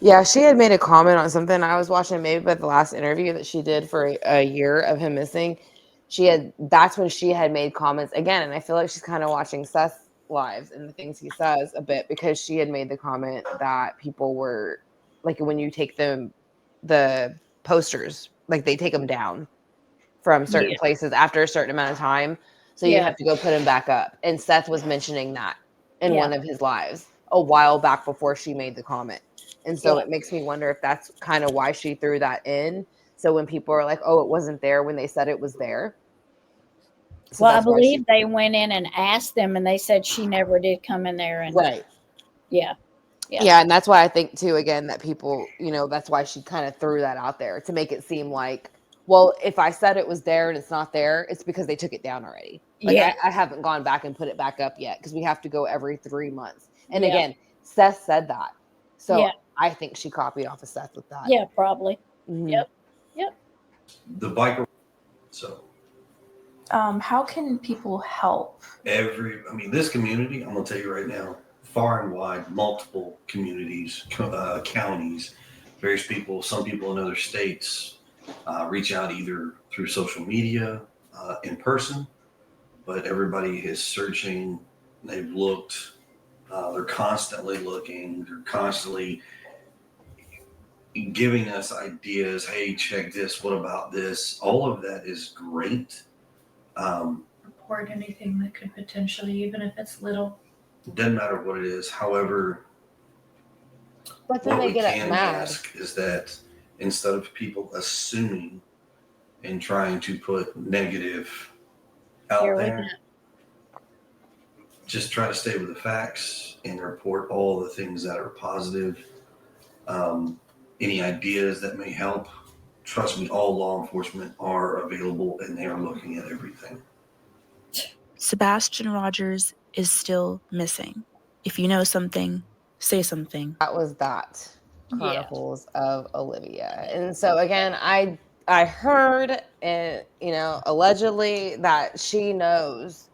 Yeah, she had made a comment on something I was watching, maybe by the last interview that she did for a year of him missing. That's when she had made comments again, and I feel like she's kind of watching Seth's lives and the things he says a bit, because she had made the comment that people were like, when you take the posters, like they take them down from certain Yeah. places after a certain amount of time, so you Yeah. have to go put them back up. And Seth was mentioning that in Yeah. one of his lives a while back before she made the comment. And so Yeah. it makes me wonder if that's kind of why she threw that in. So when people are like, "Oh, it wasn't there," when they said it was there. So Well, I that's why believe they went in and asked them, and they said she never did come in there. And right. yeah, yeah, Yeah, and that's why I think too, again, that people, that's why she kind of threw that out there to make it seem like, well, if I said it was there and it's not there, it's because they took it down already. Like yeah, I haven't gone back and put it back up yet, because we have to go every 3 months. And yeah, again, Seth said that. So yeah, I think she copied off of Seth with that. yeah, probably. Mhm. Yep, yep. the biker. So How can people help? this community, I'm gonna tell you right now, far and wide, multiple communities, counties, various people, some people in other states reach out either through social media, in person, but everybody is searching. They've looked. They're constantly looking. They're constantly giving us ideas. Hey, check this. What about this? All of that is great. Report anything that could potentially, even if it's little. Doesn't matter what it is. However, But then what they we get can mad. ask is that instead of people assuming and trying to put negative out Here we there, just try to stay with the facts and report all the things that are positive. Any ideas that may help, trust me, all law enforcement are available and they are looking at everything. Sebastian Rogers is still missing. If you know something, say something. That was that. Yeah. Chronicles of Olivia. And so again, I heard it, allegedly that she knows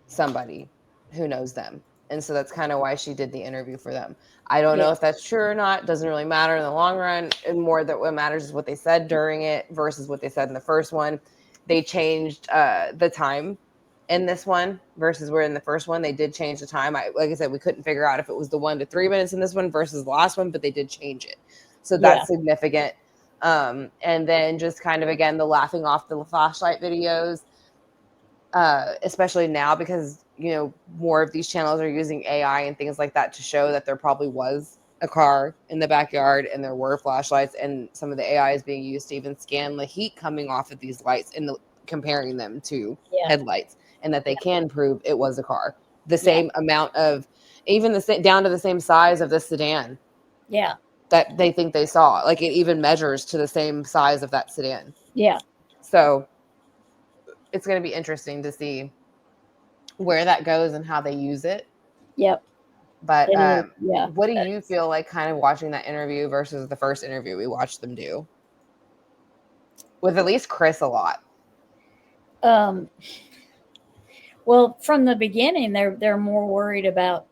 somebody who knows them. And so that's kind of why she did the interview for them. I don't know Yeah. if that's true or not. Doesn't really matter in the long run. And more that what matters is what they said during it versus what they said in the first one. They changed the time in this one versus where in the first one they did change the time. Like I said, we couldn't figure out if it was the 1 to 3 minutes in this one versus the last one, but they did change it. So that's significant. And then just kind of, again, the laughing off the flashlight videos, especially now because, more of these channels are using AI and things like that to show that there probably was a car in the backyard and there were flashlights, and some of the AI is being used to even scan the heat coming off of these lights and comparing them to headlights, and that they can prove it was a car. the same amount of, even down to the same size of the sedan. Yeah. That they think they saw. Like it even measures to the same size of that sedan. Yeah. So it's going to be interesting to see where that goes and how they use it. Yep. But Yeah. what do you feel like kind of watching that interview versus the first interview we watched them do? With at least Chris a lot. Well, from the beginning, they're more worried about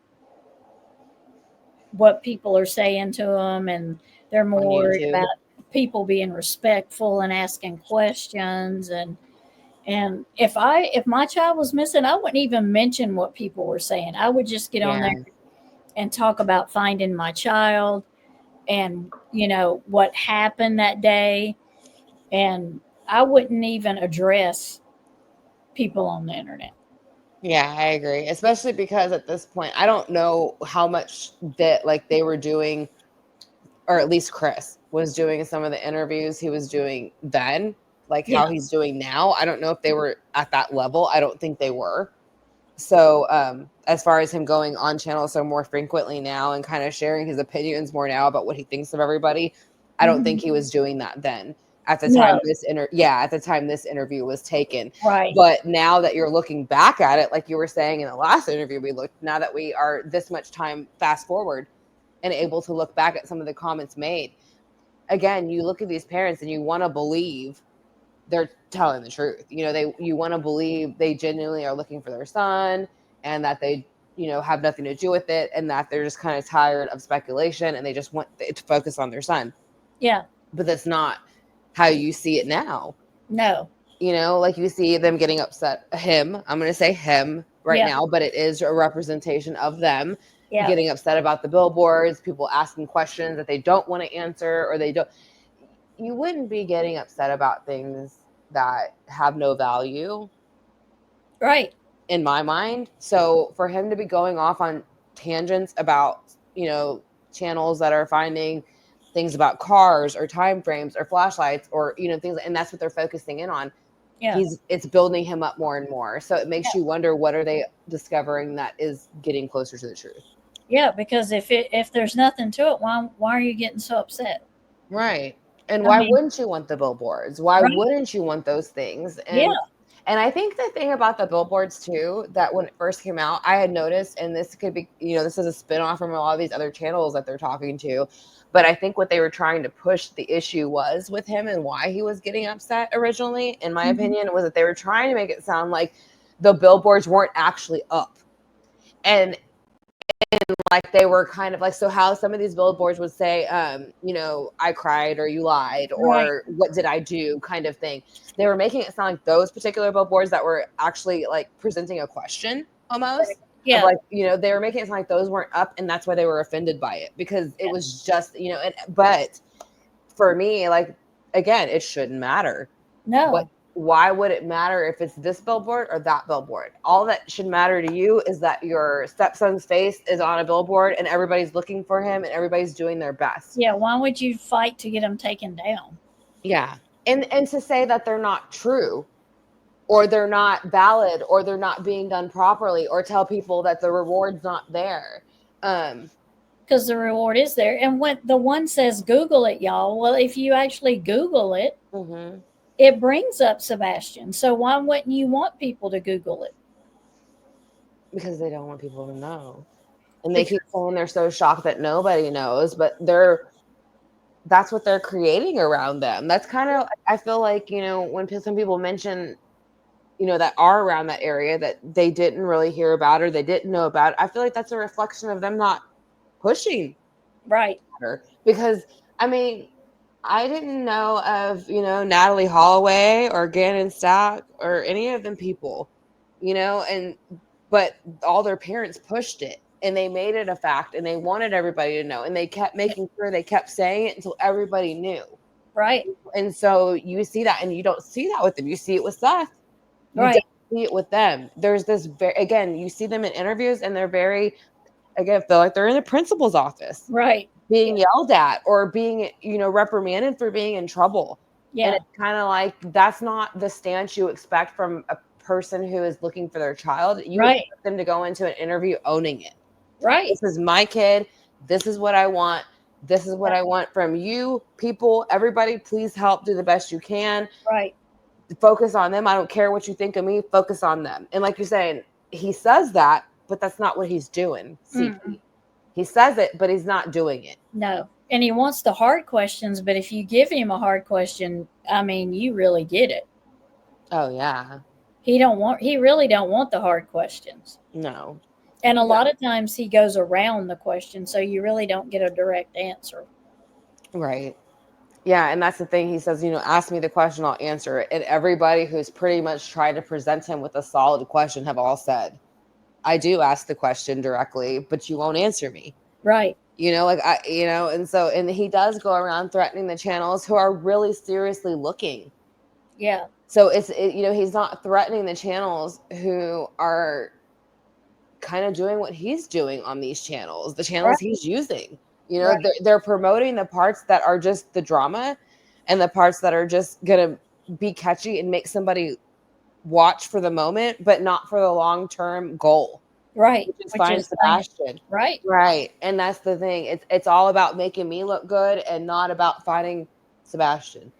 what people are saying to them, and they're more worried about people being respectful and asking questions. And if my child was missing, I wouldn't even mention what people were saying. I would just get on there and talk about finding my child and, you know, what happened that day. And I wouldn't even address people on the internet. Yeah, I agree. Especially because at this point, I don't know how much that like they were doing, or at least Chris was doing some of the interviews he was doing then, like how he's doing now. I don't know if they were at that level. I don't think they were. So as far as him going on channel so more frequently now and kind of sharing his opinions more now about what he thinks of everybody, I don't think he was doing that then. At the time this interview was taken. Right. But now that you're looking back at it, like you were saying in the last interview now that we are this much time fast forward and able to look back at some of the comments made, again, you look at these parents and you want to believe they're telling the truth. You know, you want to believe they genuinely are looking for their son and that they, you know, have nothing to do with it and that they're just kind of tired of speculation and they just want it to focus on their son. Yeah. But that's not how you see it now. No. You know, like you see them getting upset. I'm going to say him now, but it is a representation of them getting upset about the billboards, people asking questions that they don't want to answer or they don't. You wouldn't be getting upset about things that have no value. Right. In my mind. So for him to be going off on tangents about, you know, channels that are finding things about cars or time frames or flashlights or, you know, things, and that's what they're focusing in on. Yeah. It's building him up more and more. So it makes you wonder, what are they discovering that is getting closer to the truth? Yeah, because if there's nothing to it, why are you getting so upset? Right. And why wouldn't you want the billboards? Why wouldn't you want those things? And I think the thing about the billboards too, that when it first came out, I had noticed, and this could be, you know, this is a spinoff from a lot of these other channels that they're talking to, but I think what they were trying to push the issue was with him and why he was getting upset originally, in my opinion, was that they were trying to make it sound like the billboards weren't actually up. And like they were kind of like, so how some of these billboards would say, you know, I cried or you lied or what did I do kind of thing. They were making it sound like those particular billboards that were actually like presenting a question almost. Yeah. Of like, you know, they were making it sound like those weren't up and that's why they were offended by it because it was just, you know, but for me, like, again, it shouldn't matter. No. But why would it matter if it's this billboard or that billboard? All that should matter to you is that your stepson's face is on a billboard and everybody's looking for him and everybody's doing their best. Yeah. Why would you fight to get him taken down? Yeah. And to say that they're not true or they're not valid or they're not being done properly or tell people that the reward's not there. Because the reward is there. And when the one says Google it, y'all, well, if you actually Google it, it brings up Sebastian. So why wouldn't you want people to Google it? Because they don't want people to know. And they keep saying they're so shocked that nobody knows, but that's what they're creating around them. That's kind of, I feel like, you know, when some people mention, you know, that are around that area that they didn't really hear about or they didn't know about, I feel like that's a reflection of them not pushing. Right. Because, I mean, I didn't know of, you know, Natalie Holloway or Gannon Stack or any of them people, you know, but all their parents pushed it and they made it a fact and they wanted everybody to know and they kept making sure they kept saying it until everybody knew. Right. And so you see that and you don't see that with them. You see it with Seth. You don't see it with them. There's this, again, you see them in interviews and they're very, again, feel like they're in the principal's office. Right. Being yelled at or being, you know, reprimanded for being in trouble. Yeah. And it's kind of like, that's not the stance you expect from person who is looking for their child, you Right. expect them to go into an interview owning it. Right. This is my kid. This is what I want. This is what I want from you, people, everybody. Please help, do the best you can. Right. Focus on them. I don't care what you think of me. Focus on them. And like you're saying, he says that, but that's not what he's doing. CP. He says it, but he's not doing it. No. And he wants the hard questions, but if you give him a hard question, I mean, you really get it. Oh yeah. He really don't want the hard questions. No. And a lot of times he goes around the question, so you really don't get a direct answer. Right. Yeah, and that's the thing. He says, ask me the question, I'll answer it. And everybody who's pretty much tried to present him with a solid question have all said, I do ask the question directly, but you won't answer me. Right. And he does go around threatening the channels who are really seriously looking. Yeah. So he's not threatening the channels who are kind of doing what he's doing on these channels, the channels he's using. They're promoting the parts that are just the drama and the parts that are just going to be catchy and make somebody watch for the moment, but not for the long-term goal. Right. Which is find Sebastian. Right. Right. And that's the thing. It's all about making me look good and not about finding Sebastian.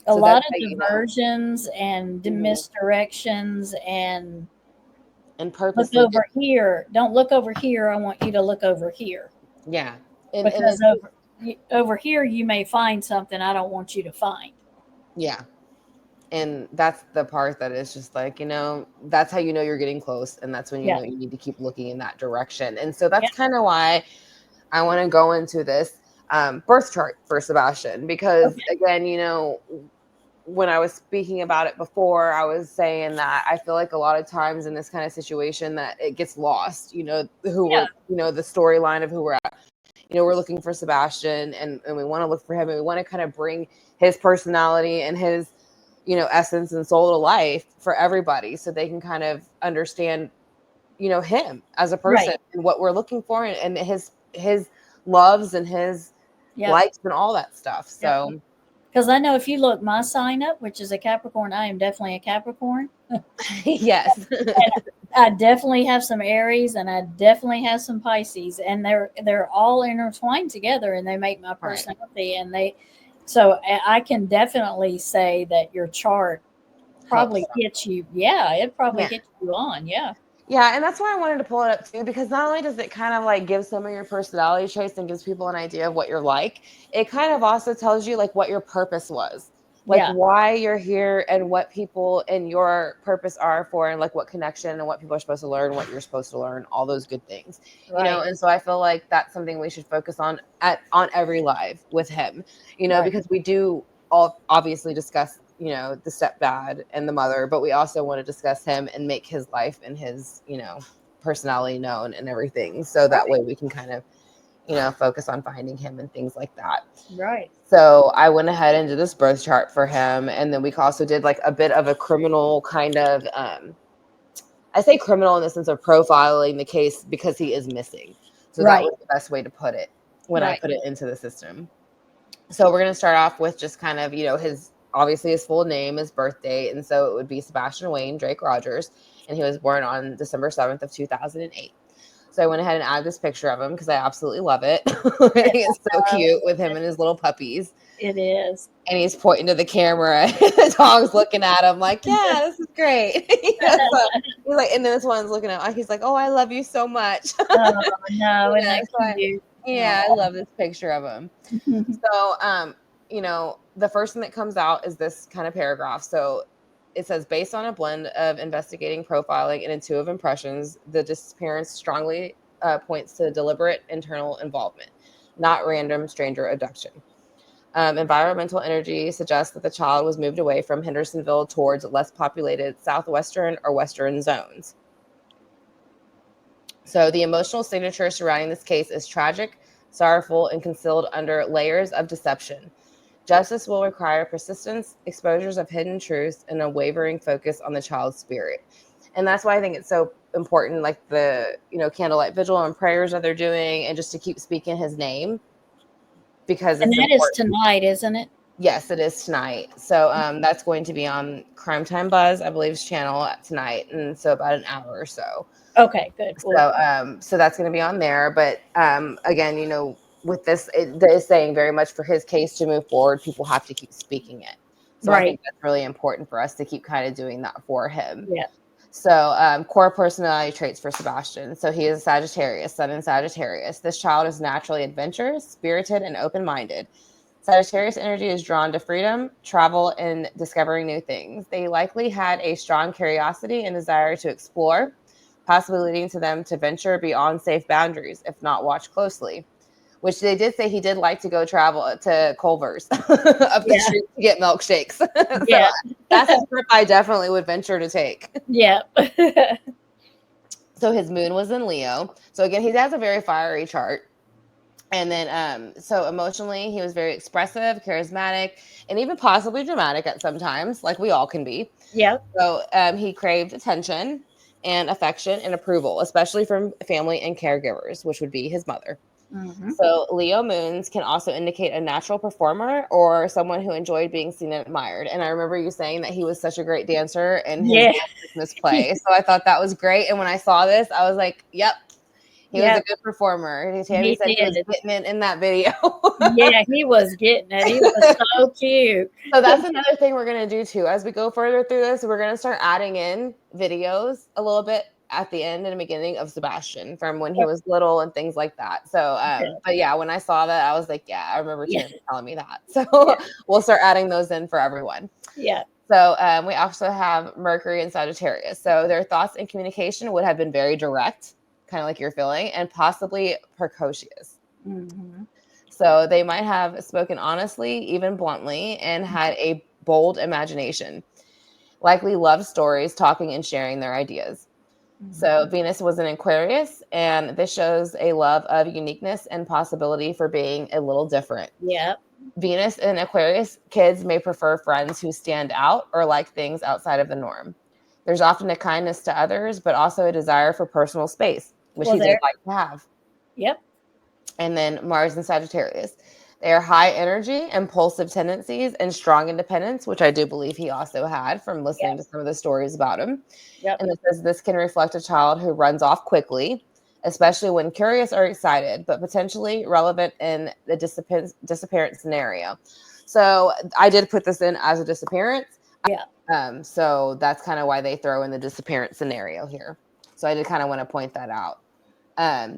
A lot of diversions and Mhm. misdirections and purposely look over here. Don't look over here. I want you to look over here. Yeah. Because over here you may find something I don't want you to find. Yeah. And that's the part that is just like, that's how you know you're getting close. And that's when you know you need to keep looking in that direction. And so that's kind of why I want to go into this birth chart for Sebastian. Because again, when I was speaking about it before, I was saying that I feel like a lot of times in this kind of situation that it gets lost, the storyline of who we're at. We're looking for Sebastian and we want to look for him and we want to kind of bring his personality and his essence and soul to life for everybody so they can kind of understand, him as a person and what we're looking for and his loves and his likes and all that stuff. So, because I know if you look my sign up, which is a Capricorn, I am definitely a Capricorn. Yes. I definitely have some Aries and I definitely have some Pisces, and they're all intertwined together and they make my personality. And so I can definitely say that your chart probably gets you. Yeah, it probably gets you on. Yeah. Yeah, and that's why I wanted to pull it up too, because not only does it kind of like give some of your personality traits and gives people an idea of what you're like, it kind of also tells you like what your purpose was, like why you're here and what people and your purpose are for, and like what connection and what people are supposed to learn, what you're supposed to learn, all those good things, and so I feel like that's something we should focus on on every live with him, because we do all obviously discuss the stepdad and the mother, but we also want to discuss him and make his life and his, personality known and everything. So that way we can kind of, focus on finding him and things like that. Right. So I went ahead and did this birth chart for him. And then we also did like a bit of a criminal kind of, I say criminal in the sense of profiling the case because he is missing. So that was the best way to put it when I put it into the system. So we're going to start off with just kind of, obviously his full name, his birth date. And so it would be Sebastian Wayne Drake Rogers. And he was born on December 7th of 2008. So I went ahead and added this picture of him because I absolutely love it. It's so cute with him and his little puppies. It is. And he's pointing to the camera. The dog's looking at him like, yeah, this is great. So he's like, and then this one's looking at him. He's like, oh, I love you so much. Oh, no. And that's cute. Yeah, I love this picture of him. So, the first thing that comes out is this kind of paragraph. So it says, based on a blend of investigating, profiling, and intuitive impressions, the disappearance strongly points to deliberate internal involvement, not random stranger abduction. Environmental energy suggests that the child was moved away from Hendersonville towards less populated southwestern or western zones. So the emotional signature surrounding this case is tragic, sorrowful, and concealed under layers of deception. Justice will require persistence, exposures of hidden truths, and a wavering focus on the child's spirit. And that's why I think it's so important, like the, candlelight vigil and prayers that they're doing, and just to keep speaking his name. Because and it's that important. Is tonight, isn't it? Yes, it is tonight. So that's going to be on Crime Time Buzz, I believe's channel tonight, and so about an hour or so. Okay, good. Well, So that's going to be on there. But again, with this, it is saying very much for his case to move forward, people have to keep speaking it. So I think that's really important for us to keep kind of doing that for him. Yeah. So core personality traits for Sebastian. So he is a Sagittarius, Sun in Sagittarius. This child is naturally adventurous, spirited, and open-minded. Sagittarius energy is drawn to freedom, travel, and discovering new things. They likely had a strong curiosity and desire to explore, possibly leading to them to venture beyond safe boundaries, if not watched closely. Which they did say he did like to go travel to Culver's up the street to get milkshakes. So that's a trip I definitely would venture to take. Yeah. So his moon was in Leo. So again, he has a very fiery chart. And then, so emotionally, he was very expressive, charismatic, and even possibly dramatic at some times, like we all can be. Yeah. So he craved attention and affection and approval, especially from family and caregivers, which would be his mother. Mm-hmm. So Leo moons can also indicate a natural performer or someone who enjoyed being seen and admired. And I remember you saying that he was such a great dancer in his Christmas play. So I thought that was great. And when I saw this, I was like, yep. He was a good performer. Tammy said he was getting it in that video. Yeah, he was getting it. He was so cute. So that's another thing we're going to do too. As we go further through this, we're going to start adding in videos a little bit at the end and the beginning of Sebastian from when he was little and things like that. So, but yeah, when I saw that, I was like, yeah, I remember Tammy telling me that. So we'll start adding those in for everyone. Yeah. So we also have Mercury and Sagittarius. So their thoughts and communication would have been very direct, kind of like you're feeling, and possibly precocious. Mm-hmm. So they might have spoken honestly, even bluntly, and had a bold imagination. Likely loved stories, talking and sharing their ideas. Mm-hmm. So Venus was an Aquarius, and this shows a love of uniqueness and possibility for being a little different. Yeah. Venus and Aquarius kids may prefer friends who stand out or like things outside of the norm. There's often a kindness to others, but also a desire for personal space, which he did like to have. Yep. And then Mars and Sagittarius. They are high energy, impulsive tendencies, and strong independence, which I do believe he also had from listening to some of the stories about him. Yep. And it says this can reflect a child who runs off quickly, especially when curious or excited, but potentially relevant in the disappearance scenario. So I did put this in as a disappearance. Yeah. So that's kind of why they throw in the disappearance scenario here. So I did kind of want to point that out.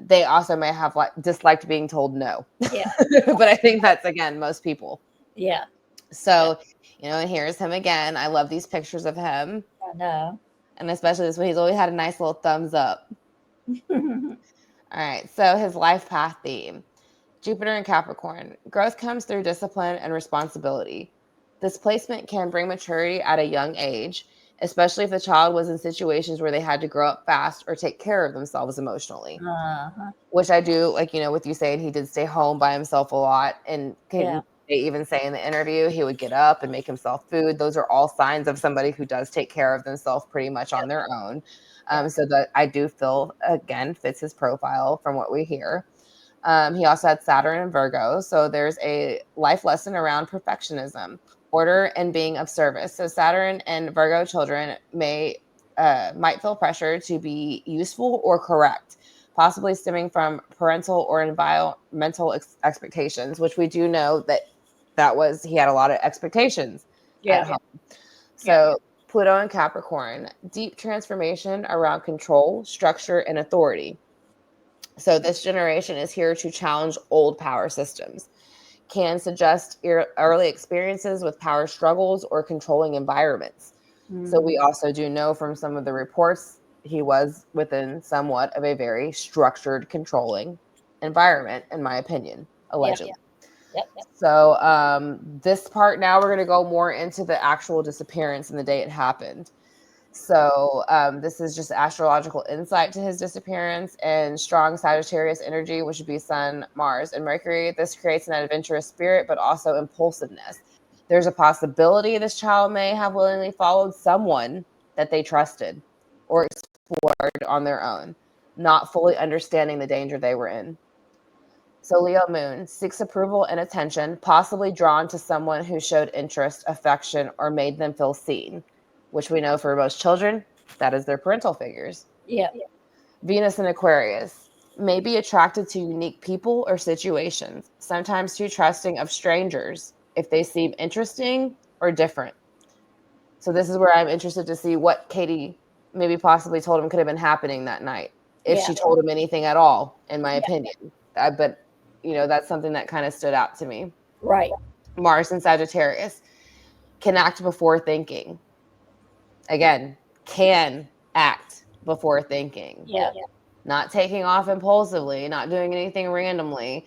They also may have disliked being told no. Yeah. But I think that's, again, most people. Yeah. So, and here's him again. I love these pictures of him. I know. And especially this one, he's always had a nice little thumbs up. All right. So his life path theme, Jupiter and Capricorn. Growth comes through discipline and responsibility. This placement can bring maturity at a young age, especially if the child was in situations where they had to grow up fast or take care of themselves emotionally. Which I do, with you saying he did stay home by himself a lot. And they even say in the interview, he would get up and make himself food. Those are all signs of somebody who does take care of themselves pretty much on their own. So that I do feel, again, fits his profile from what we hear. He also had Saturn and Virgo. So there's a life lesson around perfectionism, order, and being of service. So Saturn and Virgo children might feel pressure to be useful or correct, possibly stemming from parental or environmental expectations, which we do know he had a lot of expectations at home. So Pluto and Capricorn, deep transformation around control, structure, and authority. So this generation is here to challenge old power systems, can suggest early experiences with power struggles or controlling environments. So we also do know from some of the reports he was within somewhat of a very structured, controlling environment, in my opinion, allegedly. So this part now we're going to go more into the actual disappearance and the day it happened. So this is just astrological insight to his disappearance and strong Sagittarius energy, which would be Sun, Mars, and Mercury. This creates an adventurous spirit, but also impulsiveness. There's a possibility this child may have willingly followed someone that they trusted or explored on their own, not fully understanding the danger they were in. So Leo moon seeks approval and attention, possibly drawn to someone who showed interest, affection, or made them feel seen, which we know for most children, that is their parental figures. Yeah. Venus in Aquarius may be attracted to unique people or situations, sometimes too trusting of strangers if they seem interesting or different. So this is where I'm interested to see what Katie maybe possibly told him could have been happening that night, if she told him anything at all, in my opinion. But, that's something that kind of stood out to me. Right. Mars in Sagittarius can act before thinking. Again, can act before thinking. Yeah. Not taking off impulsively, not doing anything randomly.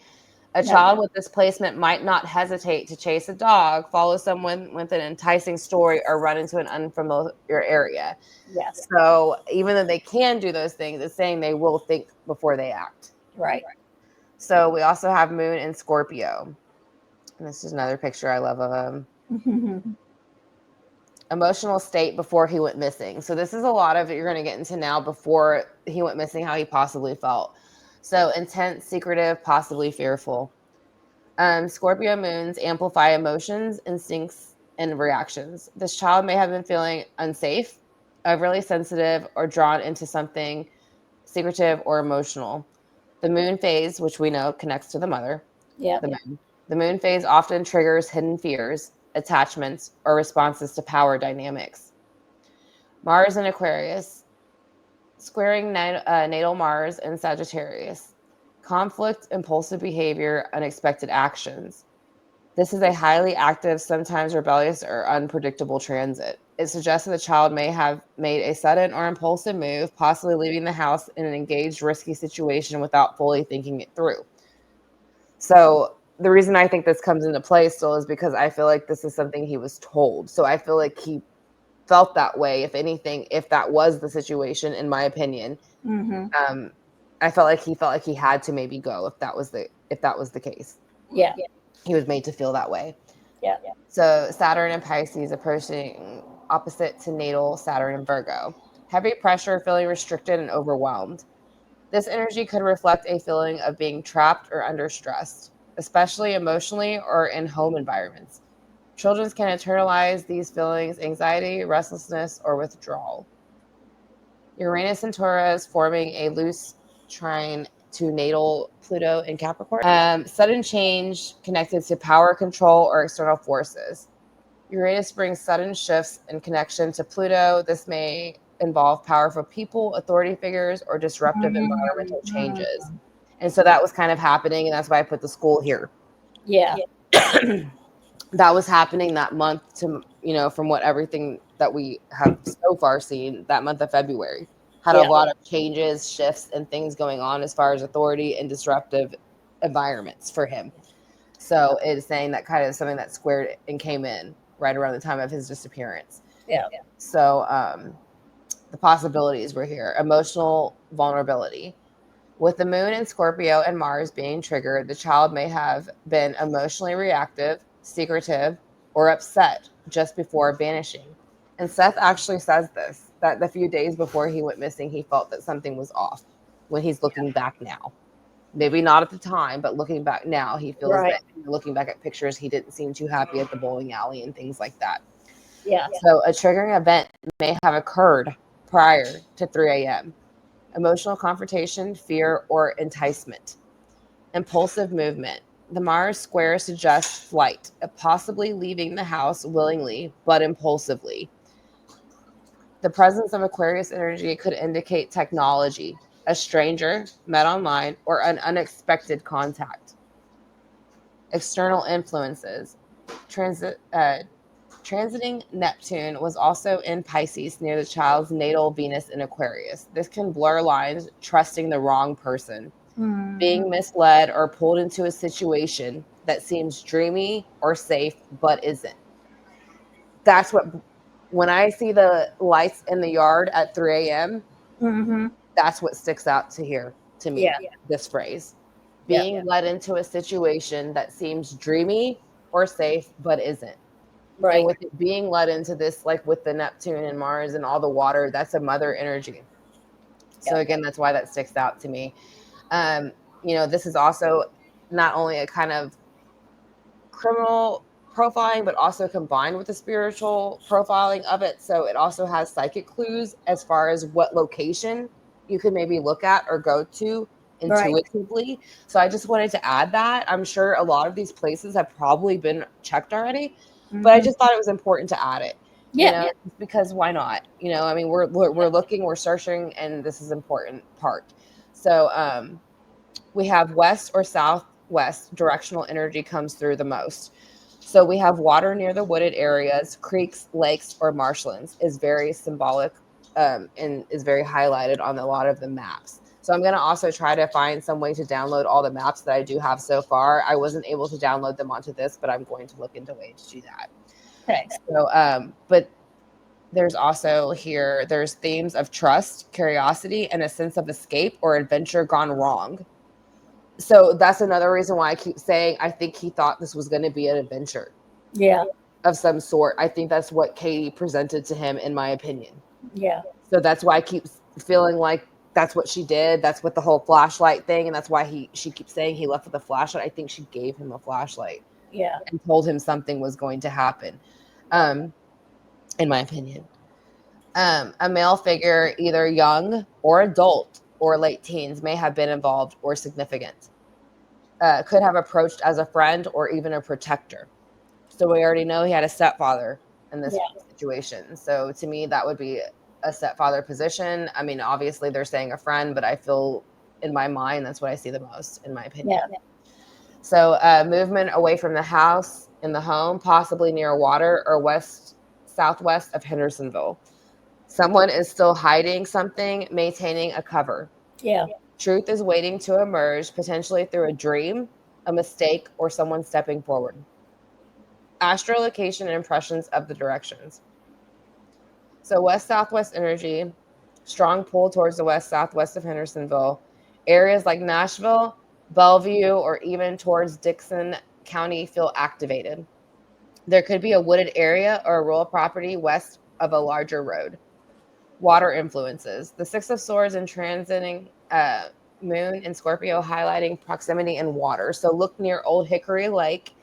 A No. child with this placement might not hesitate to chase a dog, follow someone with an enticing story, or run into an unfamiliar area. Yes. So even though they can do those things, it's saying they will think before they act. Right. So we also have Moon in Scorpio. And this is another picture I love of him. Emotional state before he went missing. So this is a lot of it you're going to get into now before he went missing, how he possibly felt. So intense, secretive, possibly fearful. Scorpio moons amplify emotions, instincts, and reactions. This child may have been feeling unsafe, overly sensitive, or drawn into something secretive or emotional. The moon phase, which we know connects to the mother. Yeah. The moon phase often triggers hidden fears, attachments, or responses to power dynamics. Mars in Aquarius, squaring natal Mars in Sagittarius. Conflict, impulsive behavior, unexpected actions. This is a highly active, sometimes rebellious or unpredictable transit. It suggests that the child may have made a sudden or impulsive move, possibly leaving the house in an engaged, risky situation without fully thinking it through. So the reason I think this comes into play still is because I feel like this is something he was told. So I feel like he felt that way, if anything, if that was the situation, in my opinion. I felt like he had to maybe go if that was the case. Yeah. He was made to feel that way. Yeah. So Saturn and Pisces approaching opposite to natal Saturn and Virgo. Heavy pressure, feeling restricted and overwhelmed. This energy could reflect a feeling of being trapped or under stress, especially emotionally or in home environments. Children can internalize these feelings, anxiety, restlessness, or withdrawal. Uranus and Taurus forming a loose trine to natal Pluto in Capricorn. Sudden change connected to power, control, or external forces. Uranus brings sudden shifts in connection to Pluto. This may involve powerful people, authority figures, or disruptive environmental changes. And so that was kind of happening, and that's why I put the school here. Yeah. That was happening that month to, from what everything that we have so far seen, that month of February had a lot of changes, shifts, and things going on as far as authority and disruptive environments for him. So it's saying that kind of something that squared and came in right around the time of his disappearance. Yeah. So the possibilities were here. Emotional vulnerability. With the moon in Scorpio and Mars being triggered, the child may have been emotionally reactive, secretive, or upset just before vanishing. And Seth actually says this, that the few days before he went missing, he felt that something was off when he's looking back now. Maybe not at the time, but looking back now, he feels that looking back at pictures, he didn't seem too happy at the bowling alley and things like that. Yeah. So a triggering event may have occurred prior to 3 a.m. Emotional confrontation, fear, or enticement. Impulsive movement. The Mars square suggests flight, possibly leaving the house willingly, but impulsively. The presence of Aquarius energy could indicate technology, a stranger met online, or an unexpected contact. External influences. Transiting Neptune was also in Pisces near the child's natal Venus in Aquarius. This can blur lines, trusting the wrong person, being misled or pulled into a situation that seems dreamy or safe but isn't. That's what, when I see the lights in the yard at 3 a.m., that's what sticks out to me, this phrase. Being led into a situation that seems dreamy or safe but isn't. Right. And with it being led into this, like with the Neptune and Mars and all the water, that's a mother energy. So again, that's why that sticks out to me. This is also not only a kind of criminal profiling, but also combined with the spiritual profiling of it. So it also has psychic clues as far as what location you could maybe look at or go to intuitively. So I just wanted to add that. I'm sure a lot of these places have probably been checked already, but I just thought it was important to add it. Because why not? I mean, we're looking, we're searching, and this is an important part. So we have west or southwest directional energy comes through the most. So we have water near the wooded areas, creeks, lakes, or marshlands is very symbolic and is very highlighted on a lot of the maps. So I'm going to also try to find some way to download all the maps that I do have so far. I wasn't able to download them onto this, but I'm going to look into ways to do that. Okay. So, but there's also here, there's themes of trust, curiosity, and a sense of escape or adventure gone wrong. So that's another reason why I keep saying I think he thought this was going to be an adventure. Yeah. Of some sort. I think that's what Katie presented to him, in my opinion. Yeah. So that's why I keep feeling like that's what she did. That's what the whole flashlight thing, and that's why she keeps saying he left with a flashlight. I think she gave him a flashlight. Yeah. And told him something was going to happen. In my opinion. A male figure, either young or adult or late teens, may have been involved or significant. Could have approached as a friend or even a protector. So we already know he had a stepfather in this situation. So to me, that would be a stepfather position. I mean, obviously they're saying a friend, but I feel in my mind, that's what I see the most, in my opinion. Yeah. So movement away from the house, in the home, possibly near water or southwest of Hendersonville. Someone is still hiding something, maintaining a cover. Yeah. Truth is waiting to emerge, potentially through a dream, a mistake, or someone stepping forward. Astrolocation and impressions of the directions. So west-southwest energy, strong pull towards the west-southwest of Hendersonville. Areas like Nashville, Bellevue, or even towards Dixon County feel activated. There could be a wooded area or a rural property west of a larger road. Water influences. The Six of Swords and transiting moon in Scorpio highlighting proximity and water. So look near Old Hickory Lake,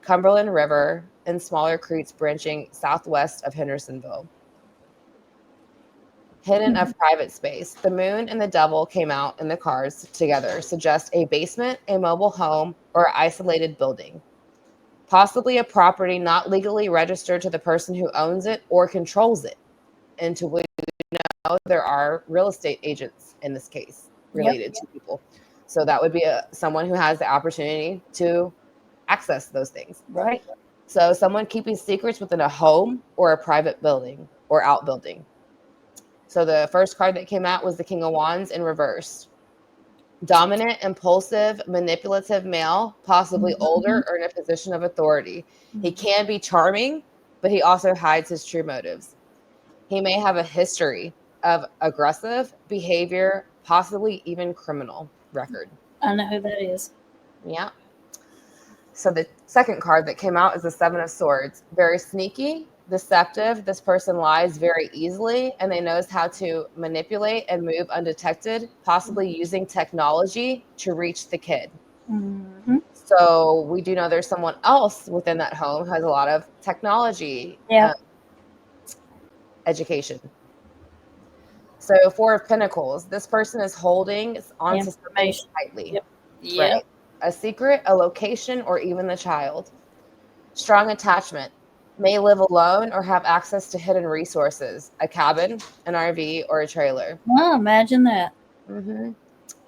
Cumberland River, and smaller creeks branching southwest of Hendersonville. Hidden of private space. The moon and the devil came out in the cards together, suggest a basement, a mobile home, or isolated building. Possibly a property not legally registered to the person who owns it or controls it. And to we know there are real estate agents in this case related to people. So that would be someone who has the opportunity to access those things. Right. So someone keeping secrets within a home or a private building or outbuilding. So the first card that came out was the King of Wands in reverse. Dominant, impulsive, manipulative male, possibly older or in a position of authority. He can be charming, but he also hides his true motives. He may have a history of aggressive behavior, possibly even criminal record. I know who that is. Yeah. So the second card that came out is the Seven of Swords. Very sneaky, deceptive. This person lies very easily, and they knows how to manipulate and move undetected, possibly using technology to reach the kid. Mm-hmm. So we do know there's someone else within that home who has a lot of technology education. So Four of Pentacles. This person is holding onto something tightly. Yep. Right? A secret, a location, or even the child. Strong attachment. May live alone or have access to hidden resources. A cabin, an RV, or a trailer. Oh, imagine that. Mm-hmm.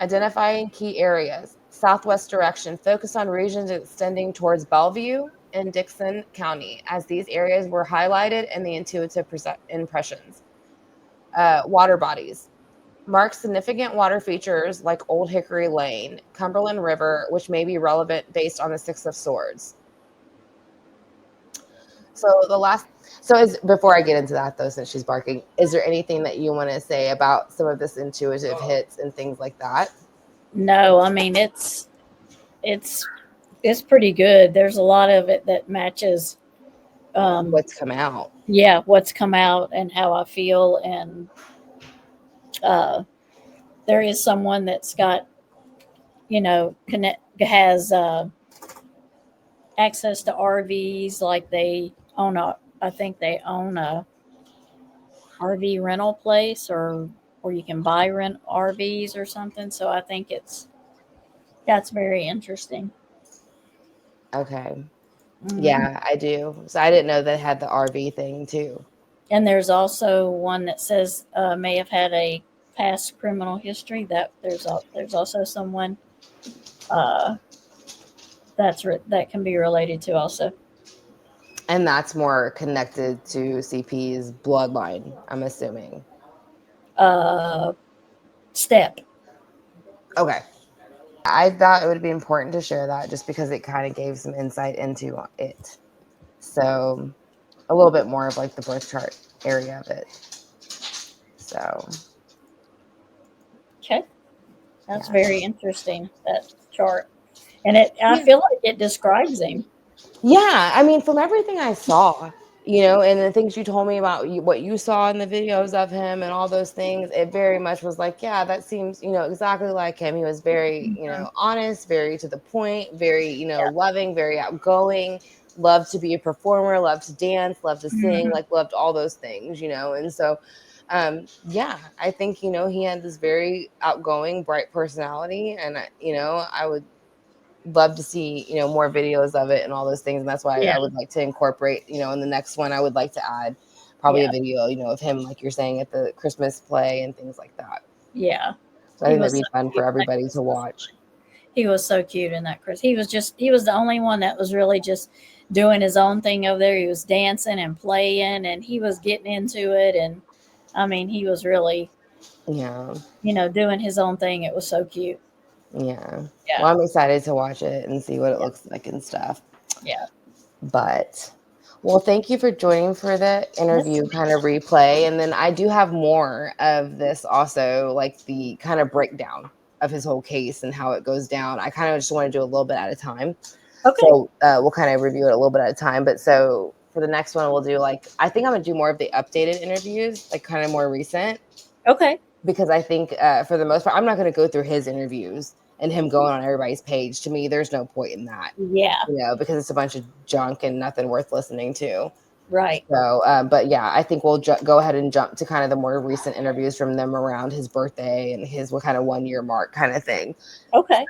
Identifying key areas. Southwest direction. Focus on regions extending towards Bellevue and Dixon County, as these areas were highlighted in the intuitive impressions. Water bodies. Mark significant water features like Old Hickory Lane, Cumberland River, which may be relevant based on the Six of Swords. Before I get into that though, since she's barking, is there anything that you want to say about some of this intuitive hits and things like that? No, I mean it's pretty good. There's a lot of it that matches what's come out. Yeah, what's come out and how I feel, and there is someone that's got has access to RVs. Like I think they own a RV rental place, or you can buy rent RVs or something. So I think that's very interesting. Okay. Mhm. Yeah, I do. So I didn't know they had the RV thing too. And there's also one that says may have had a past criminal history. That there's also someone uh, that can be related to also. And that's more connected to CP's bloodline, I'm assuming. Step. Okay. I thought it would be important to share that just because it kind of gave some insight into it. So a little bit more of like the birth chart area of it. So Okay, that's yeah. very interesting, that chart, and I Yeah. feel like it describes him. Yeah, I mean, from everything I saw, and the things you told me about what you saw in the videos of him and all those things, it very much was like, yeah, that seems, exactly like him. He was very, Mhm. honest, very to the point, very, Yeah. loving, very outgoing, loved to be a performer, loved to dance, loved to sing, Mhm. like loved all those things, and so yeah, I think, he had this very outgoing, bright personality, and I would love to see more videos of it and all those things, and that's why Yeah. I would like to incorporate in the next one I would like to add probably Yeah. a video of him, like you're saying, at the Christmas play and things like that. Yeah. So I He think that'd was be so fun cute for in that everybody to Christmas. watch. He was so cute in that Christmas. He was the only one that was really just doing his own thing over there. He was dancing and playing, and he was getting into it. And I mean, he was really, Yeah, doing his own thing. It was so cute. yeah. Yeah. Well, I'm excited to watch it and see what it Yeah. looks like and stuff. Yeah. But well, thank you for joining for the That's interview kind of replay. And then I do have more of this also, like the kind of breakdown of his whole case and how it goes down. I kind of just want to do a little bit at a time. okay. So we'll kind of review it a little bit at a time. But so for the next one, we'll do I think I'm going to do more of the updated interviews, like kind of more recent, Okay. because I think for the most part, I'm not going to go through his interviews and him going on everybody's page. To me, there's no point in that. Yeah. Because it's a bunch of junk and nothing worth listening to. Right. So, but yeah, I think we'll go ahead and jump to kind of the more recent interviews from them around his birthday and his what kind of 1 year mark kind of thing. Okay.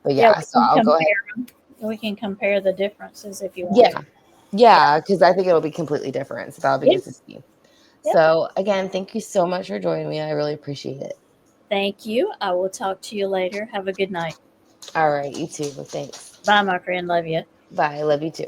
But Yeah. yeah, so I'll go ahead. We can compare the differences if you want. Yeah. Yeah, because I think it'll be completely different. So that'll be Yeah. good to see. Yep. So again, thank you so much for joining me. I really appreciate it. Thank you. I will talk to you later. Have a good night. All right, you too. Thanks. Bye, my friend. Love you. Bye. I love you too.